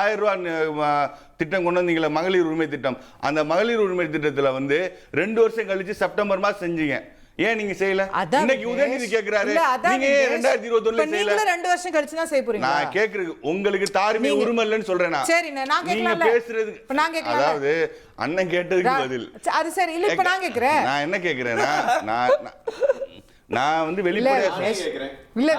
1000 ரூபாய் திட்டம் கொண்டு வந்தீங்களா, மகளிர் உரிமை திட்டம். அந்த மகளிர் உரிமை திட்டத்துல 2 வருஷம் கழிச்சு செப்டம்பர் மாசம் செஞ்சீங்க. ஏன் நீங்க செய்யல? இன்னைக்கு உதயநிதி கேக்குறாரு, நீங்க 2021ல செய்யல. 2 வருஷம் கழிச்சு தான் செய்ய போறீங்க. நான் கேக்குறது உங்களுக்கு தார்மீக உரிமை இல்லன்னு சொல்றேன். நீங்க பேசுறது அதாவது அண்ணன் கேட்டதுக்கு பதில் அது சரி இல்ல. இப்ப நான் கேக்குறேன். நான் என்ன கேக்குறேன்னா, நான் வெளிப்படையா கேக்குறேன். இல்ல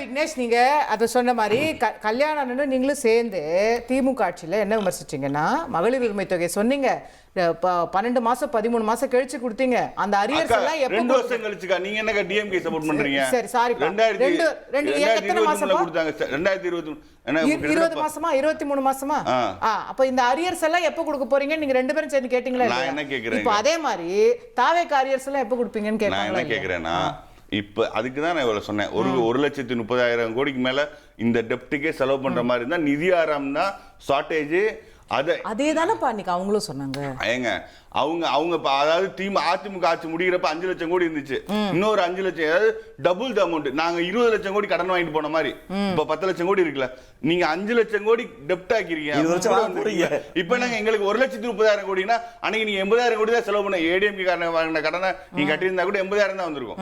விக்னேஷ், நீங்க அத சொன்ன மாதிரி கல்யாணம் நீங்களும் சேர்ந்து திமுக ஆட்சியில என்ன விமர்சிச்சீங்கன்னா, மகளிர் உரிமை தொகை சொன்னீங்க, 12 மாசம் 13 மாசம் கழிச்சு கொடுத்தீங்க. அந்த அரியர்ஸ் எல்லாம் எப்ப 2 வருஷம் கழிச்சுக்கா நீங்க என்னங்க டிஎம்கே சப்போர்ட் பண்றீங்க? சரி சாரி 2020 மாசமா கொடுத்தாங்க 20 மாசமா 23 மாசமா? அப்ப இந்த அரியர்ஸ் எல்லாம் எப்ப கொடுக்க போறீங்க நீங்க ரெண்டு பேரும் சேர்ந்து கேட்டீங்களா? நான் என்ன கேக்குறேன், இப்போ அதே மாதிரி தாவேக்கு அரியர்ஸ் எல்லாம் எப்ப கொடுப்பீங்கன்னு கேட்டாங்க. நான் என்ன கேக்குறேன்னா இப்ப அதுக்கு தான் நான் இவ்வளவு சொன்னேன். 1,30,000 கோடிக்கு மேல இந்த டெப்டுக்கே செலவு பண்ற மாதிரி இருந்தா நிதி ஆராம் தான் ஷார்டேஜ். அதே தானப்பா இன்னைக்கு அவங்களும் சொன்னாங்க. ஏங்க அவங்க அதாவது அதிமுக ஆட்சி முடிகிறப்ப 5 லட்சம் கோடி இருந்துச்சு, இன்னொரு 5 லட்சம், அதாவது டபுள் த அமௌண்ட். நாங்க 20 லட்சம் கோடி கடன் வாங்கிட்டு போன மாதிரி இப்ப 10 லட்சம் கோடி இருக்குல்ல, நீங்க 5 லட்சம் கோடி டெப்ட் ஆக்கிருக்கீங்க. இப்ப நாங்க எங்களுக்கு 1,30,000 கோடினா அன்னைக்கு நீங்க 80,000 கோடி தான் செலவு பண்ண ஏடிஎம்கே காரங்க வாங்கின கடனை நீங்க கட்டியிருந்தா கூட 80,000 தான் வந்திருக்கும்.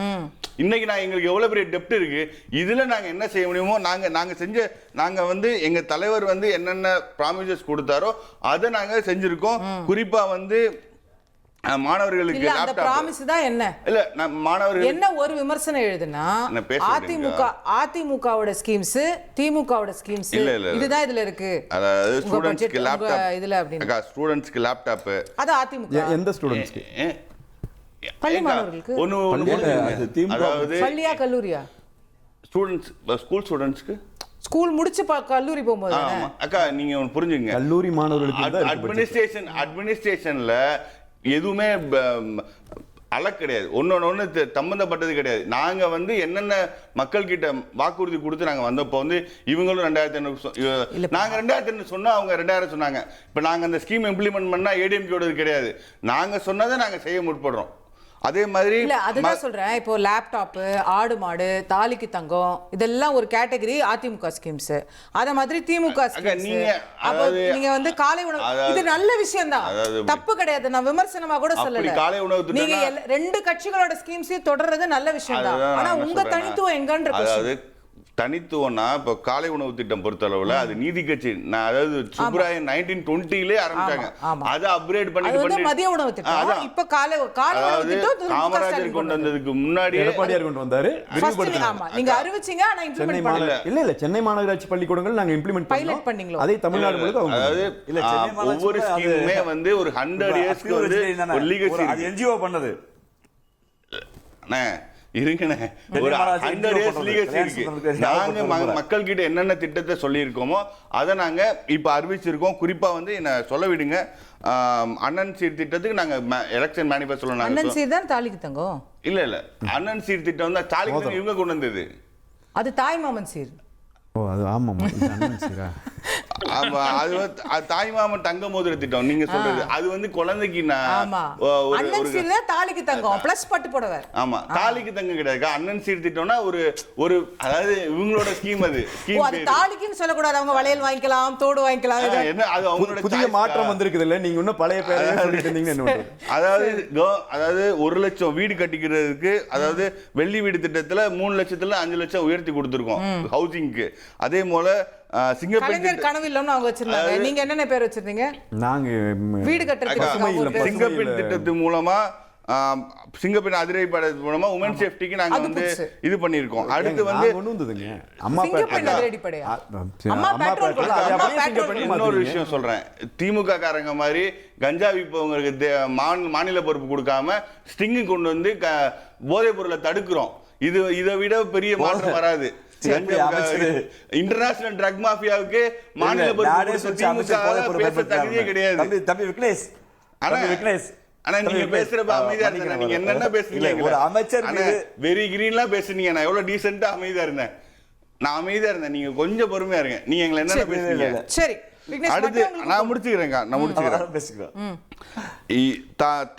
இன்னைக்கு நான் எங்களுக்கு எவ்வளவு பெரிய டெப்ட் இருக்கு, இதுல நாங்க என்ன செய்ய முடியுமோ நாங்க வந்து எங்க தலைவர் வந்து என்னென்ன ப்ராமிசஸ் கொடுத்தாரோ அதை நாங்க செஞ்சிருக்கோம். குறிப்பா வந்து மாணவர்களுக்கு அந்த பிராமிஸ் தான் என்ன இல்ல நான் மாணவர்கள் என்ன ஒரு விமர்சனம் எழுதுனா அதிமுகவோட ஸ்கீம்ஸ் திமுகவோட ஸ்கீம்ஸ் இதுதான் இதுல இருக்கு. அதாவது ஸ்டூடண்ட்ஸ்க்கு லேப்டாப் இதுல அப்படினா ஸ்டூடண்ட்ஸ்க்கு லேப்டாப் அது அதிமுக எந்த ஸ்டூடண்ட்ஸ்க்கு? பள்ளி மாணவர்களுக்கு அதாவது பள்ளியா கல்லூரியா? ஸ்டூடண்ட்ஸ் ஸ்கூல் ஸ்டூடண்ட்ஸ்க்கு ஸ்கூல் முடிச்சு கல்லூரி போகும்போது. அக்கா நீங்க ஒன்னு புரிஞ்சுங்க, கல்லூரி மாணவர்களுக்கு அட்மினிஸ்ட்ரேஷன்ல எதுவுமே அளக்கு கிடையாது, ஒன்னு சம்பந்தப்பட்டது கிடையாது. நாங்க வந்து என்னென்ன மக்கள் கிட்ட வாக்குறுதி கொடுத்து நாங்க வந்தப்போ வந்து இவங்களும் 2,500 நாங்க 2,500 சொன்னா அவங்க 2,000 சொன்னாங்க. இப்ப நாங்க அந்த ஸ்கீம் இம்ப்ளிமெண்ட் பண்ணா ஏடிஎம்கேயோட கிடையாது, நாங்க சொன்னதை நாங்க செய்ய முற்படுறோம். அதே மாதிரி இல்ல அதுதான் சொல்றேன். இப்போ லேப்டாப், ஆடு மாடு, தாலிக்கு தங்கம் இதெல்லாம் ஒரு கேட்டகரி அதிமுக ஸ்கீம்ஸ். அத மாதிரி திமுக ஸ்கீம்ஸ். நீங்க வந்து காலை உணவு இது நல்ல விஷயம் தான், தப்பு கிடையாது, நான் விமர்சனமா கூட சொல்லல. காலை உணவு நீங்க ரெண்டு கட்சிகளோட ஸ்கீம்ஸையும் தொடர்றது நல்ல விஷயம் தான். ஆனா உங்க தனித்துவம் எங்கன்ற தனித்துவம்னா இப்போ காலை உணவு திட்டம் பொறுத்தளவுல அது நீதி கட்சி, அதாவது சுப்ராயன் 1920 ஆரம்பிச்சாங்க, அதை அப்கிரேட் பண்ணி மதிய உணவு திட்டம். இப்ப காலை உணவு திட்டம் காமராஜர் கொண்டு வந்ததுக்கு முன்னாடி எடப்பாடியார் கொண்டு வந்தாரு. நீங்க அறிவிச்சீங்க, ஆனா இம்ப்ளிமெண்ட் பண்ணல. இல்ல சென்னை மாநகராட்சி பள்ளிக்கூடங்கள் நாங்க இம்ப்ளிமெண்ட் பைலட் பண்ணீங்களோ? அதே தமிழ்நாடு முழுக்க அதாவது இல்ல ஒவ்வொரு ஸ்கீமுமே வந்து ஒரு 100 இயர்ஸ்க்கு வந்து ஒரு லீகசி அது என்ஜிஓ பண்ணது. இருங்கண்ணே, ஒரு 100 இயர்ஸ் லீகசி இருக்கு. நாங்க மக்கள் கிட்ட என்னென்ன திட்டத்தை சொல்லியிருக்கோமோ அதை நாங்க இப்ப அறிவிச்சிருக்கோம். குறிப்பா வந்து என்ன சொல்ல விடுங்க, அண்ணன் சீர் திட்டத்துக்கு நாங்க எலெக்ஷன் மேனிஃபெஸ்டோல அண்ணன் சீர் தான் தாலிக்கு தங்கம். இல்ல அண்ணன் சீர் திட்டம் வந்து தாலிக்கு தங்கம் இவங்க கொண்டு வந்தது, அது தாய் மாமன் சீர். ஓ அது ஆமாமா அண்ணன் சீரா? அது தாய்மாமன் தங்க மோதிர திட்டம் நீங்க சொல்றது, அது வந்து குழந்தைக்கு தாலிக்கு தங்கம் பிளஸ் பட்டு புடவை. ஆமா தாலிக்கு தங்கம் கிடையாது, அண்ணன் சீர் திட்டம்னா ஒரு அதாவது இவங்களோட ஸ்கீம். அது தாலிக்குன்னு சொல்லக்கூடாது, அவங்க வளையல் வாங்கிக்கலாம், தோடு வாங்கிக்கலாம். என்ன அது அவங்களோட புதிய மாற்றம் வந்திருக்குது இல்ல, நீங்க இன்னும் பழைய பேரே சொல்லிட்டு இருந்தீங்க. என்ன அதாவது 1 லட்சம் வீடு கட்டிக்கிறதுக்கு, அதாவது வெள்ளி வீடு திட்டத்துல 3 லட்சத்துல 5 லட்சம் உயர்த்தி கொடுத்திருக்கோம் ஹவுசிங்க்கு. அதே போல சிங்கப்பெண் கனவு இல்லம்னு அவங்க வச்சிருந்தாங்க, நீங்க என்னென்ன பேர் வச்சிருந்தீங்க? நாங்க வீடு கட்டுறதுக்கு சிங்கப்பெண் திட்டத்து மூலமா சிங்கப்பெண் அதிரடிப்படை மூலமா உமன் சேஃப்டிக்கு நாங்க வந்து இது பண்ணிருக்கோம். அடுத்து வந்து இன்னொரு விஷயம் சொல்றேன், திமுக காரங்க மாதிரி கஞ்சா விற்பவங்களுக்கு மாநில பொறுப்பு கொடுக்காம ஸ்டிங் கொண்டு வந்து போதைப் பொருளை தடுக்கிறோம். இதை விட பெரிய மாற்றம் வராது. இன்டர்நேஷனல் ட்ரக் மாஃபியாவுக்கு மாநில பொறுப்பு பேச தகுதியே கிடையாது. தம்பி விக்னேஷ், ஆனா நீங்க பேசுறப்ப அமைதியா இருந்தீங்க, நீங்க என்னென்ன பேசுறீங்க? ஒரு அமைச்சர் வெரி கிரீன்லாம் பேசுனீங்க, நான் எவ்வளவு டீசென்ட்டா அமைதியா இருந்தேன். நான் அமைதியா இருந்தேன், நீங்க கொஞ்சம் பொறுமையா இருங்க. நீங்க எங்களை என்ன பேசுறீங்க? சரி அடுத்து நான் முடிச்சுக்கிறேன்.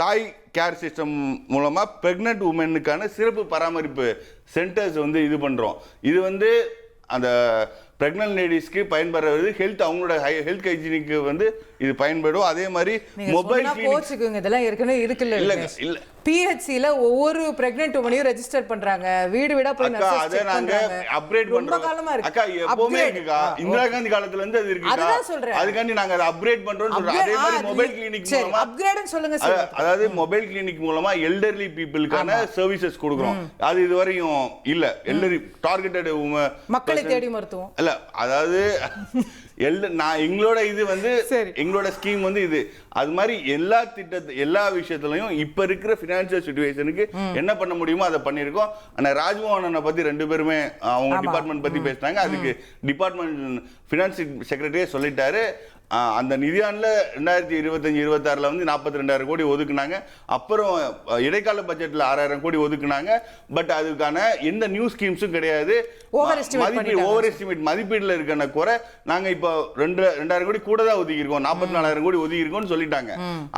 தாய் கேர் சிஸ்டம் மூலமா பிரெக்னன்ட் உமனுக்கான சிறப்பு பராமரிப்பு சென்டர்ஸ் வந்து இது பண்றோம். இது வந்து அந்த பிரெக்னன்ட் லேடிஸ்க்கு பயன்படுறது ஹெல்த், அவங்களோட ஹெல்த் ஹைஜீனிக்கு வந்து இது பயன்படும். அதே மாதிரி மொபைல் கிளினிக் இதெல்லாம் ஏற்கனவே இருக்குல்ல இல்ல பிஹெச்சில ஒவ்வொரு பிரெக்னன்ட் உமனையும் ரெஜிஸ்டர் பண்றாங்க, வீடு வீடா போய் அத நாங்க அப்கிரேட் பண்றோம். அக்கா எப்பவுமே இருக்குக்கா, இந்திரா காந்தி காலத்துல இருந்து அது இருக்குக்கா, அதான் சொல்றேன். அதுக்காண்டி நாங்க அதை அப்கிரேட் பண்றோம்னு சொல்றோம். அதே மாதிரி மொபைல் கிளினிக் மூலமா அப்கிரேட்னு சொல்லுங்க சார். அதாவது மொபைல் கிளினிக் மூலமா எல்டர்லி பீப்பிள்கான சர்வீசஸ் கொடுக்கிறோம். அது இதுவரையும் இல்ல. எல்டர்லி டார்கெட்டட் மக்களை தேடி மருத்துவம் இல்ல, அதாவது எங்களோட இது வந்து சரி. எங்களோட ஸ்கீம் வந்து இது. அது மாதிரி எல்லா விஷயத்துலயும் இப்ப இருக்கிற பினான்சியல் சிச்சுவேஷனுக்கு என்ன பண்ண முடியுமோ அதை பண்ணிருக்கோம். ஆனா ராஜ்மோகன் பத்தி 2 பேருமே அவங்க டிபார்ட்மெண்ட் பத்தி பேசினாங்க. அதுக்கு டிபார்ட்மெண்ட் பினான்ஸ் செக்ரட்டரியே சொல்லிட்டாரு. அந்த நிதியாண்டுல 2025-26 வந்து 42,000 கோடி ஒதுக்குனாங்க. அப்புறம் இடைக்கால பட்ஜெட்ல 6,000 கோடி ஒதுக்குனாங்க. பட் அதுக்கான எந்த நியூ ஸ்கீம்ஸும் கிடையாது. ஓவர் எஸ்டிமேட் மதிப்பீடுல இருக்கிற குறை. நாங்க இப்போ 2,000 கோடி கூட தான் ஒதுக்கி இருக்கோம், 44,000 கோடி ஒதுக்கி இருக்கோம்னு சொல்லிட்டாங்க.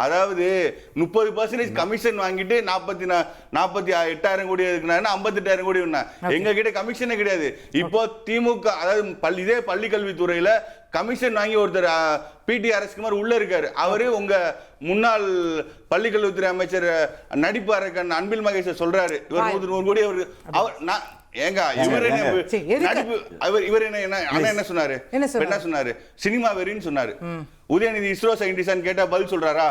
அதாவது 30% கமிஷன் வாங்கிட்டு 48,000 கோடி இருக்குனாங்கன்னா 58,000 கோடி எங்க கிட்ட கமிஷனே கிடையாது. இப்போ திமுக அதாவது இதே பள்ளி கல்வித்துறையில கமிஷன் வாங்கி ஒருத்தர் பிடி அரசுகுமார் உள்ள இருக்காரு. அவரு உங்க முன்னாள் பள்ளிக்கல்வித்துறை அமைச்சர் நடிப்பு அரக்கன் அன்பில் மகேஷ் சொல்றாரு இவர் 100 கோடி அவர் ஏங்க இவர் நடிப்பு இவர் என்ன சொன்னாரு, என்ன சொன்னாரு, சினிமா வெறின்னு சொன்னாரு. உதயநிதி இஸ்ரோ சயின்டிஸ்ட் கேட்டா பதில் சொல்றாரா?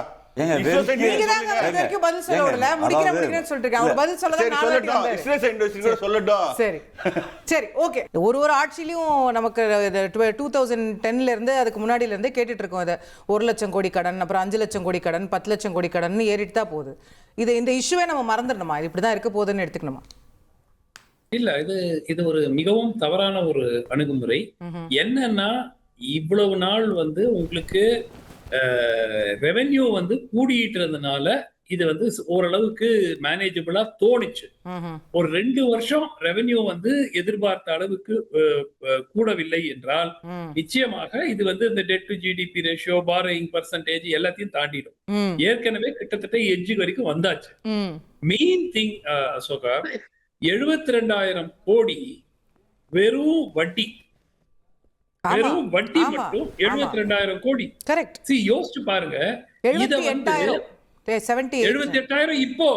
ஒரு ஆட்சியிலும் நமக்கு 2010ல இருந்து அதுக்கு முன்னாடில இருந்து கேட்டுட்டு இருக்கோம். 1 லட்சம் கோடி கடன், அப்புறம் 5 லட்சம் கோடி கடன், 10 லட்சம் கோடி கடன் ஏறிட்டு தான் போகுது. இந்த இஷ்யூவே நம்ம மறந்துடணுமா? இப்படிதான் இருக்க போகுதுன்னு எடுத்துக்கணுமா? இல்ல, இது ஒரு மிகவும் தவறான ஒரு அணுகுமுறை. என்னன்னா இவ்வளவு நாள் வந்து உங்களுக்கு ரெவென்யூ வந்து கூடிட்டு இருந்தனால இது வந்து ஓரளவுக்கு மேனேஜபிளா தோணுச்சு. ஒரு 2 வருஷம் ரெவென்யூ வந்து எதிர்பார்த்த அளவுக்கு கூடவில்லை என்றால் நிச்சயமாக இது வந்து இந்த debt to GDP ratio, borrowing percentage எல்லாத்தையும் தாண்டிடும். ஏற்கனவே கிட்டத்தட்ட எட்ஜ் வரைக்கும் வந்தாச்சு. மெயின் திங் அசோகா, 72,000 கோடி வெறும் வட்டி மட்டும் 72,000 கோடி. யோசிச்சு பாருங்க. 78,000 இப்போ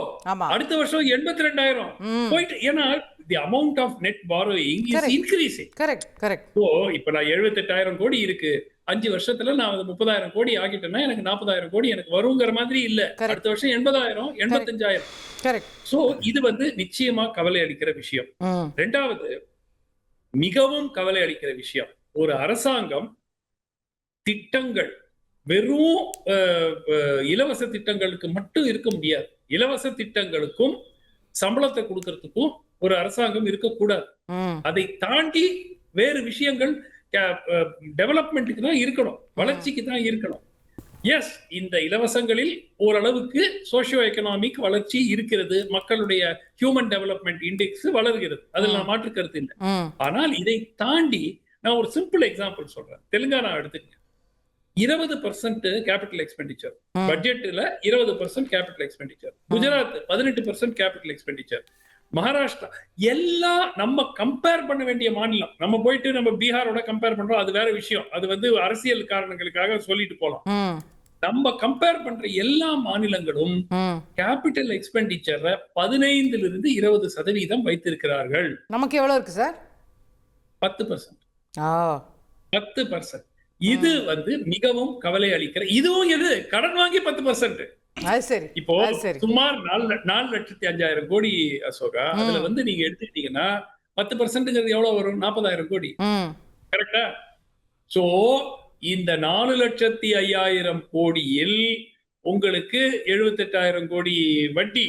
அடுத்த வருஷம் 82,000 போயிட்டு. ஏன்னா the amount of net borrowing is increasing. So இப்ப நான் 78,000 கோடி இருக்கு, 5 வருஷத்துல நான் 30,000 கோடி ஆகிட்டேன்னா எனக்கு 40,000 கோடி எனக்கு வருங்கிற மாதிரி இல்ல. அடுத்த வருஷம் 80,000, 85,000. சோ இது வந்து நிச்சயமா கவலை அளிக்கிற விஷயம். ரெண்டாவது மிகவும் கவலை அளிக்கிற விஷயம், ஒரு அரசாங்கம் திட்டங்கள் வெறும் இலவச திட்டங்களுக்கு மட்டும் இருக்க முடியாது. இலவச திட்டங்களுக்கும் சம்பளத்தை கொடுக்கறதுக்கும் ஒரு அரசாங்கம் இருக்கக்கூடாது. அதை தாண்டி வேறு விஷயங்கள் டெவலப்மெண்ட்டுக்கு தான் இருக்கணும், வளர்ச்சிக்கு தான் இருக்கணும். எஸ், இந்த இலவசங்களில் ஓரளவுக்கு சோசியோ எக்கனாமிக் வளர்ச்சி இருக்கிறது, மக்களுடைய ஹியூமன் டெவலப்மெண்ட் இண்டெக்ஸ் வளர்கிறது, அதில் நான் மாற்று கருத்து இல்லை. ஆனால் இதை தாண்டி நான் ஒரு சிம்பிள் எக்ஸாம்பிள் சொல்றேன். தெலுங்கானா எடுத்துக்க, 20% கேபிட்டல் எக்ஸ்பெண்டிச்சர் பட்ஜெட்ல, 20% capital expenditure. Gujarat 18% capital expenditure. Maharashtra எல்லாம் நம்ம கம்பேர் பண்ண வேண்டிய மாநிலம். நம்ம போயிட்டு நம்ம பீகாரோட கம்பேர் பண்றோம், அது வேற விஷயம். அது வந்து அரசியல் காரணங்களுக்காக சொல்லிட்டு போலாம். நம்ம கம்பேர் பண்ற எல்லா மாநிலங்களும் கேபிட்டல் எக்ஸ்பெண்டிச்சர் 15% 20% வைத்திருக்கிறார்கள். நமக்கு எவ்வளவு இருக்கு சார்? 10%. 10%. இது வந்து மிகவும் கவலை அளிக்கிற. இதுவும் எது, கடன் வாங்கி 10%. இப்போ சுமார் 4,05,000 கோடி அசோகா. அதுல வந்து நீங்க எடுத்துக்கிட்டீங்கன்னா 10% எவ்வளவு வரும்? 40,000 கோடி. கரெக்டா? சோ இந்த 4,05,000 கோடியில் உங்களுக்கு 78,000 கோடி வட்டி,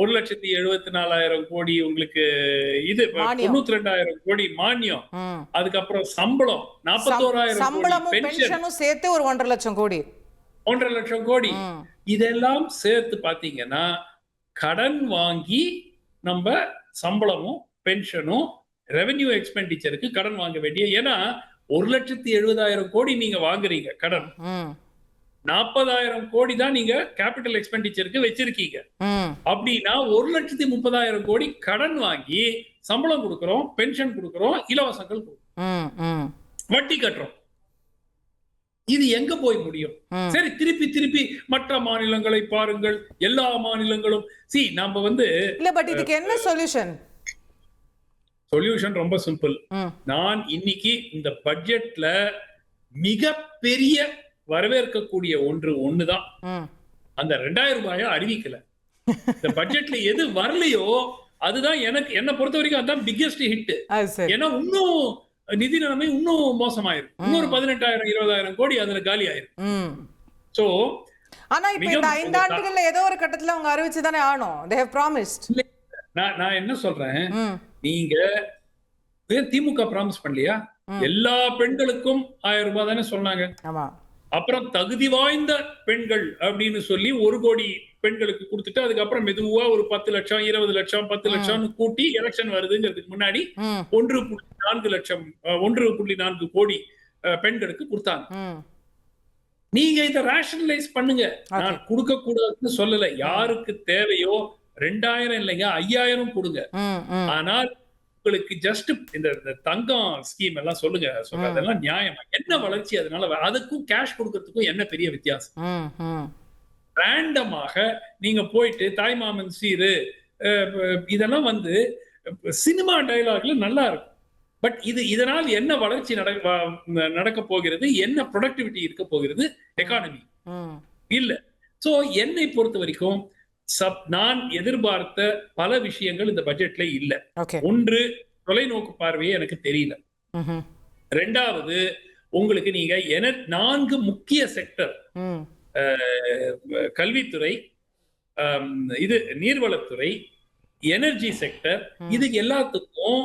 1,74,000 கோடி உங்களுக்கு இது, 92,000 கோடி மானியம், அதுக்கப்புறம் சம்பளம் 41,000 கோடி, பென்ஷனும் சேர்த்து ஒரு 1.5 லட்சம் கோடி, 1.5 லட்சம் கோடி. இதெல்லாம் சேர்த்து பாத்தீங்கன்னா கடன் வாங்கி நம்ம சம்பளமும் பென்ஷனும் ரெவென்யூ எக்ஸ்பெண்டிச்சருக்கு கடன் வாங்க வேண்டிய. ஏன்னா 1,70,000 கோடி நீங்க வாங்குறீங்க கடன், 40,000 கோடி தான் நீங்க கேபிட்டல் எக்ஸ்பெண்டிச்சருக்கு வச்சிருக்கீங்க. அப்படின்னா 1,30,000 கோடி கடன் வாங்கி சம்பளம் கொடுக்கிறோம், பென்ஷன் கொடுக்கிறோம், இலவசங்கள் கொடுக்கிறோம், வட்டி கட்டுறோம். இது எங்க போய் முடியும்? சரி, திருப்பி மற்ற மாநிலங்களை பாருங்கள், எல்லா மாநிலங்களும் நம்ம வந்து இல்ல. பட் இதுக்கு என்ன சொல்யூஷன்? சொல்யூஷன் ரொம்ப சிம்பிள். நான் இன்னைக்கு இந்த பட்ஜெட்ல மிகப்பெரிய வரவேற்கக்கூடிய ஒண்ணுதான், அந்த 2,000 ரூபாயை அறிவிக்கல. இந்த பட்ஜெட்ல எது வரலையோ அதுதான் என்ன பொறுத்த வரைக்கும் அதான் பிக்கெஸ்ட் ஹிட். ஏன்னா இன்னும் நிதி நிலைமை இன்னும் மோசமாயிரும். இன்னொரு 18,000 20,000 கோடி அதுல காலி ஆயிரும். சோ ஆனா இப்ப இந்த 5 ஆண்டுகள்ல ஏதோ ஒரு கட்டத்துல அவங்க அறிவிச்சு தானே ஆனோம். they have promised. நான் என்ன சொல்றேன், நீங்க திமுக ப்ராமிஸ் பண்ணலையா? எல்லா பெண்களுக்கும் 1000 ரூபாய் தானே சொன்னாங்க. ஆமா. அப்புறம் தகுதி வாய்ந்த பெண்கள் அப்படின்னு சொல்லி 1 கோடி பெண்களுக்கு கொடுத்துட்டு அதுக்கப்புறம் மெதுவா ஒரு 10 லட்சம் 20 லட்சம் 10 லட்சம்னு கூட்டி எலெக்ஷன் வருதுங்கிறதுக்கு முன்னாடி 1.4 லட்சம் 1.4 கோடி பெண்களுக்கு கொடுத்தாங்க. நீங்க இதை ரேஷனலைஸ் பண்ணுங்க. நான் கொடுக்க கூடாதுன்னு சொல்லல. யாருக்கு தேவையோ 2000 இல்லைங்க 5000 கொடுங்க. ஆனால் உங்களுக்கு ஜஸ்ட் இந்த தங்கம் ஸ்கீம் எல்லாம் சொல்லுங்க. அதெல்லாம் நியாயமா என்ன வளர்ச்சி? அதனால அதுக்கும் கேஷ் கொடுக்கறதுக்கும் என்ன பெரிய வித்தியாசம்? ரேண்டமாக நீங்க போயிட்டு தாய்மாமன் சீரு இதெல்லாம் வந்து சினிமா டயலாக்ல நல்லா இருக்கும். பட் இதனால் என்ன வளர்ச்சி நடக்க போகிறது? என்ன ப்ரொடக்டிவிட்டி இருக்க போகிறது? எக்கானமி இல்ல. சோ என்னை பொறுத்த வரைக்கும் நான் எதிர்பார்த்த பல விஷயங்கள் இந்த பட்ஜெட்ல இல்ல. ஒன்று, தொலைநோக்கு பார்வையே எனக்கு தெரியல. ரெண்டாவது, உங்களுக்கு நீங்க 4 முக்கிய செக்டர், கல்வித்துறை, இது நீர்வளத்துறை, எனர்ஜி செக்டர், இது எல்லாத்துக்கும்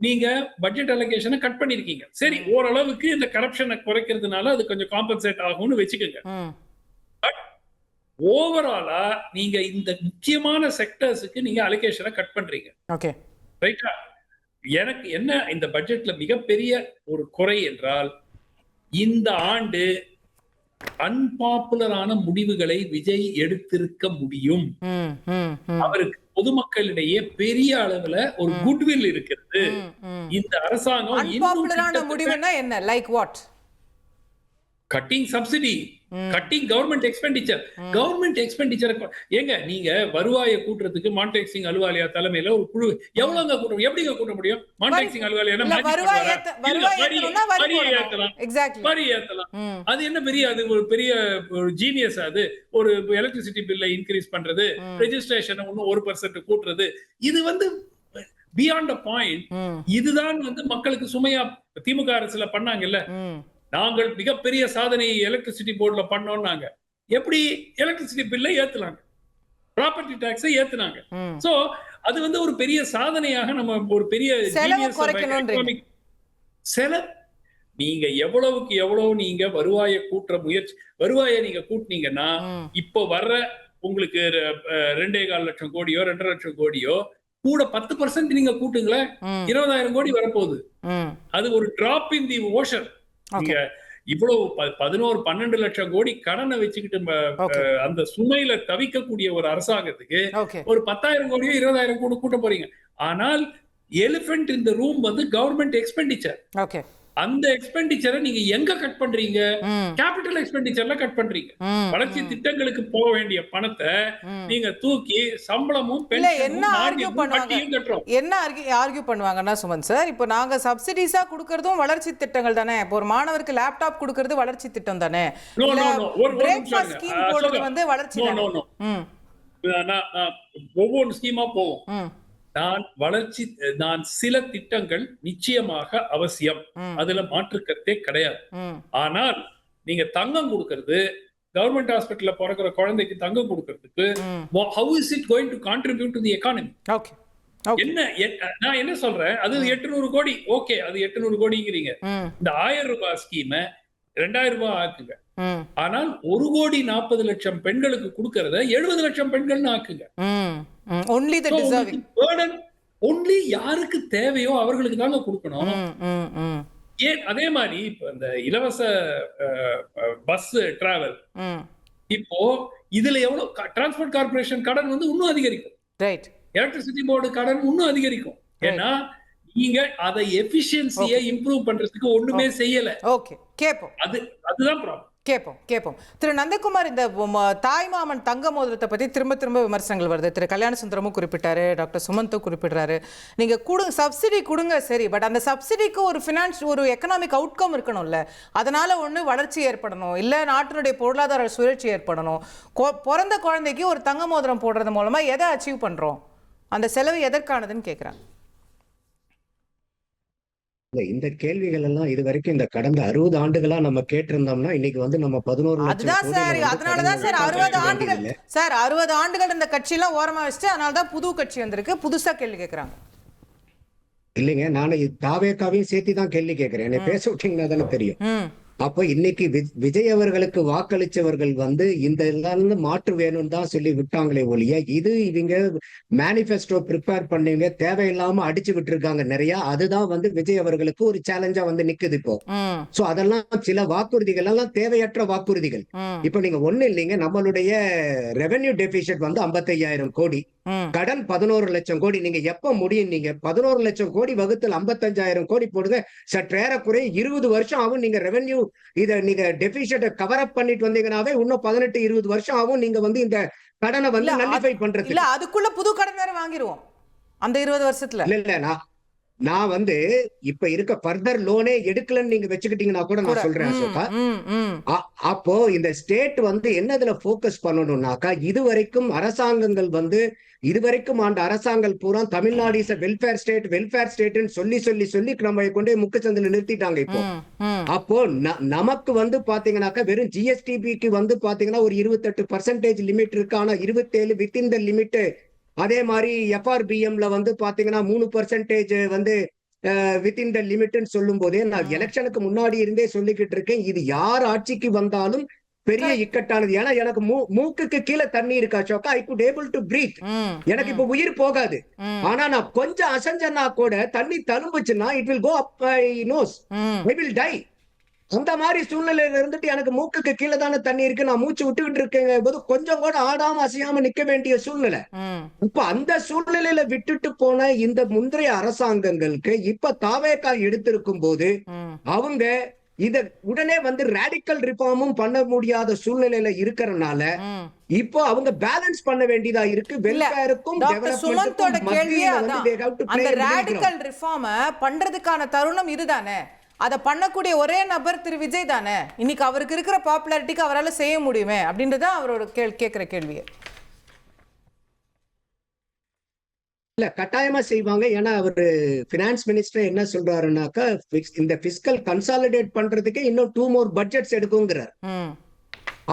நீங்க பட்ஜெட் அலோகேஷனை கட் பண்ணிருக்கீங்க. சரி, ஓரளவுக்கு இந்த கரப்ஷனை குறைக்கிறதுனால அது கொஞ்சம் காம்பன்சேட் ஆகும்னு வச்சுக்கோங்க. பட் ஓவராலா நீங்க இந்த முக்கியமான செக்டர்ஸுக்கு நீங்க அலோகேஷனை கட் பண்றீங்க. ஓகே, ரைட்டா? எனக்கு என்ன இந்த பட்ஜெட்ல மிகப்பெரிய ஒரு குறை என்றால், இந்த ஆண்டு அன்பாப்புலரான முடிவுகளை விஜய் எடுத்திருக்க முடியும். அவருக்கு பொதுமக்களிடையே பெரிய அளவுல ஒரு குட்வில் இருக்கிறது. இந்த அரசாங்கம் அன்பாப்புலரான முடிவுனா என்ன? Like what? Cutting subsidy, cutting government expenditure. Government expenditure ஏங்க நீங்க வருவாயை கூட்டுறதுக்கு மான்டேக் சிங் அலுவாலியா தலைமையில ஒரு குழு எவ்வளவுங்க கூட்ட, எப்படிங்க கூட்ட முடியும்? மான்டேக் சிங் அலுவாலியா வரி ஏத்தலாம். அது என்ன பெரிய, அது ஒரு பெரிய ஜீனியஸ். அது ஒரு எலக்ட்ரிசிட்டி பில்லை இன்க்ரீஸ் பண்றது, ரெஜிஸ்ட்ரேஷன் 1% கூட்டுறது, இது வந்து பியாண்ட் அ பாயிண்ட். இதுதான் வந்து மக்களுக்கு சுமையா திமுக அரசுல பண்ணாங்கல்ல. நாங்கள் மிகப்பெரிய சாதனை எலக்ட்ரிசிட்டி போர்டுல பண்ணோம்னாங்க. எப்படி எலக்ட்ரிசிட்டி பில்லை ஏத்துனாங்க, ப்ராப்பர்ட்டி டாக்ஸை ஏத்துனாங்க. சோ அது வந்து ஒரு பெரிய சாதனையாக நம்ம ஒரு பெரிய செலவு. நீங்க எவ்வளவுக்கு எவ்வளவு நீங்க வருவாயை கூட்டுற முயற்சி, வருவாயை நீங்க கூட்டினீங்கன்னா இப்போ வர்ற உங்களுக்கு 2.25 லட்சம் கோடியோ 2.5 லட்சம் கோடியோ கூட 10% நீங்க கூட்டுங்களேன், 20,000 கோடி வரப்போகுது. அது ஒரு டிராப் இன் தி ஓஷன். நீங்க இவ்வளவு 11-12 லட்சம் கோடி கடனை வச்சுக்கிட்டு அந்த சுமையில தவிக்கக்கூடிய ஒரு அரசாங்கத்துக்கு ஒரு 10,000 கோடியோ 20,000 கோடி கூட்ட போறீங்க. ஆனால் எலிபென்ட் இந்த ரூம் வந்து கவர்மெண்ட் எக்ஸ்பெண்டிச்சர். அந்த எக்ஸ்பெண்டிச்சரை நீங்க எங்க கட் பண்றீங்க? கேபிட்டல் எக்ஸ்பெண்டிச்சர்ல கட் பண்றீங்க. வளர்ச்சி திட்டங்களுக்கு போக வேண்டிய பணத்தை நீங்க தூக்கி சம்பளமும் என்ன ஆர்கியூ பண்ணுவாங்கன்னா சுமன் சார், இப்போ நாங்க சப்சிடிஸா கொடுக்கறதும் வளர்ச்சி திட்டங்கள் தானே. இப்போ ஒரு மாணவருக்கு லேப்டாப் கொடுக்கறது வளர்ச்சி திட்டம் தானே. பிரேக்ஃபாஸ்ட் ஸ்கீம் போடுறது வந்து வளர்ச்சி தானே. ஒவ்வொரு ஸ்கீமா போவோம். நான் சில திட்டங்கள் நிச்சயமாக அவசியம், அதுல மாற்றுக்கருத்தே கிடையாது. ஆனால் நீங்க தங்கம் கொடுக்கிறது, கவர்மெண்ட் ஹாஸ்பிட்டல்ல பிறக்கிற குழந்தைக்கு தங்கம் கொடுக்கிறதுக்கு how is it going to contribute to the economy? என்ன நான் என்ன சொல்றேன், அது 800 கோடி. ஓகே, அது 800 கோடிங்கிறீங்க. இந்த 1000 ரூபாய் ஸ்கீமை 2000 ரூபாய் ஆக்குங்க. ஆனால் 1.40 கோடி பெண்களுக்கு கொடுக்கறத 70 லட்சம் பெண்கள்னு ஆக்குங்க. only the deserving burden only யாருக்கு தேவையோ அவர்களுக்கு தாங்க கொடுக்கணும். ஏன் அதே மாதிரி இப்ப இந்த இலவச பஸ் டிராவல், இப்போ இதுல எவ்வளவு டிரான்ஸ்போர்ட் கார்பரேஷன் கடன் வந்து இன்னும் அதிகரிக்கும். ரைட். எலக்ட்ரிசிட்டி போர்டு கடன் இன்னும் அதிகரிக்கும். ஏன்னா நீங்க அதை எஃபிஷியன்சியை இம்ப்ரூவ் பண்றதுக்கு ஒண்ணுமே செய்யல. ஓகே, கேப்போம். அதுதான் ப்ராப்ளம். கேட்போம். திரு நந்தகுமார், இந்த தாய்மாமன் தங்க மோதிரத்தை பற்றி திரும்ப விமர்சனங்கள் வருது. திரு கல்யாண சுந்தரமும் குறிப்பிட்டாரு, டாக்டர் சுமந்தும் குறிப்பிடுறாரு. நீங்கள் சப்சிடி கொடுங்க, சரி, பட் அந்த சப்சிடிக்கு ஒரு எக்கனாமிக் அவுட்கம் இருக்கணும்ல. அதனால ஒன்று வளர்ச்சி ஏற்படணும், இல்லை நாட்டினுடைய பொருளாதார சுழற்சி ஏற்படணும். பிறந்த குழந்தைக்கு ஒரு தங்க மோதிரம் போடுறது மூலமாக எதை அச்சீவ் பண்ணுறோம்? அந்த செலவு எதற்கானதுன்னு கேட்குறாங்க. இந்த கேள்விகள் எல்லாம் இது வரைக்கும் இந்த கடந்த 60 ஆண்டுகளா நம்ம கேட்டிருந்தோம்னா இன்னைக்கு வந்து நம்ம 11 அதுதான் சார், அதனாலதான் சார் 60 ஆண்டுகள் சார் 60 ஆண்டுகள் இந்த கட்சி எல்லாம் ஓரமா வச்சுட்டு அதனாலதான் புது கட்சி வந்திருக்கு, புதுசா கேள்வி கேட்கறாங்க. இல்லைங்க, நான் தாவேக்காவையும் சேர்த்து தான் கேள்வி கேட்கிறேன். என்னை பேச விட்டீங்கன்னா தானே தெரியும். அப்போ இன்னைக்கு விஜய் அவர்களுக்கு வாக்களிச்சவர்கள் வந்து இந்த எல்லாம் மாற்று வேணும்னு தான் சொல்லி விட்டாங்களே ஒழிய, இது இவங்க மேனிபெஸ்டோ ப்ரிப்பேர் பண்ணீங்க தேவையில்லாம அடிச்சு விட்டு இருக்காங்க நிறைய. அதுதான் வந்து விஜய் அவர்களுக்கு ஒரு சேலஞ்சா வந்து நிக்குது இப்போ. சோ அதெல்லாம் சில வாக்குறுதிகள் எல்லாம் தேவையற்ற வாக்குறுதிகள். இப்ப நீங்க ஒண்ணு இல்லைங்க, நம்மளுடைய ரெவென்யூ டெபிசிட் வந்து 55,000 கோடி, கடன் 11 லட்சம் கோடி. நீங்க எப்ப முடியும்? நீங்க 11 லட்சம் கோடி வகுத்தல் 55,000 கோடி போடுங்க, சற்றேறக்குறைய 20 வருஷம் ஆகும். நீங்க ரெவென்யூ இத நீங்க டெபிசிட்ட கவர் அப் பண்ணிட்டு வந்தீங்கன்னாவே இன்னும் 18-20 வருஷம் ஆகும் நீங்க வந்து இந்த கடனை வந்து நலிஃபை பண்றது. இல்ல அதுக்குள்ள புது கடன் வேற வாங்கிடுவோம் அந்த 20 வருஷத்துல. இல்ல நான் வந்து இப்ப இருக்க ஃபர்தர் லோனே எடுக்கலன்னு நீங்க வச்சுக்கிட்டீங்கன்னா கூட நான் சொல்றேன் அசோகா. அப்போ இந்த ஸ்டேட் வந்து என்னதுல போக்கஸ் பண்ணணும்னாக்கா, இதுவரைக்கும் அரசாங்கங்கள் வந்து இதுவரைக்கும் ஆண்ட அரசாங்கம் பூரா தமிழ்நாடு இஸ் வெல்ஃபேர் ஸ்டேட்னு சொல்லி நம்ம கொண்டு முக்கச்சந்தில நிறுத்திட்டாங்க இப்போ. அப்போ நமக்கு வந்து பாத்தீங்கன்னாக்கா வெறும் ஜிஎஸ்டிபிக்கு வந்து பாத்தீங்கன்னா ஒரு 28% லிமிட் இருக்கு. ஆனா 27 வித்தின் த லிமிட். அதே மாதிரி எஃப்ஆர்பிஎம்ல வந்து பாத்தீங்கன்னா 3% வந்து வித்தின் த லிமிட்னு சொல்லும் போதே நான் எலெக்ஷனுக்கு முன்னாடி இருந்தே சொல்லிக்கிட்டு இருக்கேன், இது யார் ஆட்சிக்கு வந்தாலும் பெரிய இக்கட்டானது. ஏன்னா எனக்கு மூக்குக்கு கீழே தண்ணி இருக்கா Ashoka, I could able to breath. எனக்கு இப்ப உயிர் போகாது. ஆனா நான் கொஞ்சம் அசஞ்சனா கூட தண்ணி தழும்புச்சுன்னா it will go up my nose, I will die. அந்த மாதிரி சூழ்நிலையில இருந்துட்டு எனக்கு மூக்குக்கு கீழே தானே தண்ணி இருக்கு, நான் மூச்சு விட்டுக்கிட்டு இருக்கேன் போது கொஞ்சம் கூட ஆடாம அசையாம நிக்க வேண்டிய சூழ்நிலை. இப்ப அந்த சூழ்நிலையில விட்டுட்டு போன இந்த முந்தைய அரசாங்கங்களுக்கு இப்ப தாவேக்கா எடுத்திருக்கும் போது அவங்க இத உடனே வந்து ராடிக்கல் ரிஃபார்மும் பண்ண முடியாத சூழ்நிலையில இருக்கறனால இப்போ அவங்க பேலன்ஸ் பண்ண வேண்டியதா இருக்கு. வெல்ஃபேருக்கும் டெவலப்மென்ட்டுக்கும் கேள்வியே அந்த ராடிக்கல் ரிஃபார்ம் பண்றதுக்கான தருணம் இதுதானே. அதை பண்ணக்கூடிய ஒரே நபர் திரு விஜய் தானே. இன்னைக்கு அவருக்கு இருக்கிற பாப்புலாரிட்டிக்கு அவரால் செய்ய முடியுமே அப்படின்றத அவரோட கேட்கிற கேள்வியை. இல்ல கட்டாயமா செய்வாங்க. ஏன்னா அவரு பினான்ஸ் மினிஸ்டர் என்ன சொல்றாருன்னாக்கா, இந்த பிஸ்கல் கன்சாலிடேட் பண்றதுக்கு இன்னும் 2 more பட்ஜெட்ஸ் எடுக்குங்கிறார்.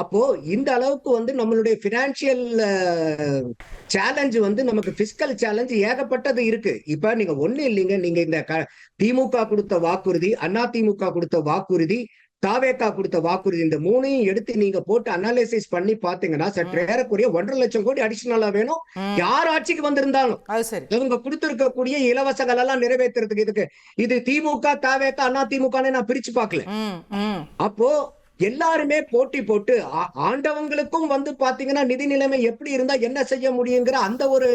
அப்போ இந்த அளவுக்கு வந்து நம்மளுடைய பினான்சியல் சேலஞ்சு வந்து நமக்கு பிஸ்கல் சேலஞ்சு ஏகப்பட்டது இருக்கு. இப்ப நீங்க ஒண்ணு இல்லைங்க, நீங்க இந்த திமுக கொடுத்த வாக்குறுதி, அதிமுக கொடுத்த வாக்குறுதி, தாவேக்கா கொடுத்த வாக்குறுதி, இந்த 3ஐயும் எடுத்து நீங்க போட்டு அனாலிசிஸ் பண்ணி பாத்தீங்கன்னா சற்று ஏறக்குறைய 1.5 லட்சம் கோடி அடிஷனலா வேணும். யார் ஆட்சிக்கு வந்திருந்தாலும் இவங்க கொடுத்திருக்கக்கூடிய இலவசங்கள் எல்லாம் நிறைவேற்றுறதுக்கு. இதுக்கு இது திமுக தாவேக்கா அதிமுக நான் பிரிச்சு பார்க்கல. அப்போ எல்லாருமே போட்டி போட்டு ஆண்டவங்களுக்கும் வந்து பாத்தீங்கன்னா நிதி நிலைமை எப்படி இருந்தா என்ன செய்ய முடியுங்கிற அந்த ஒரு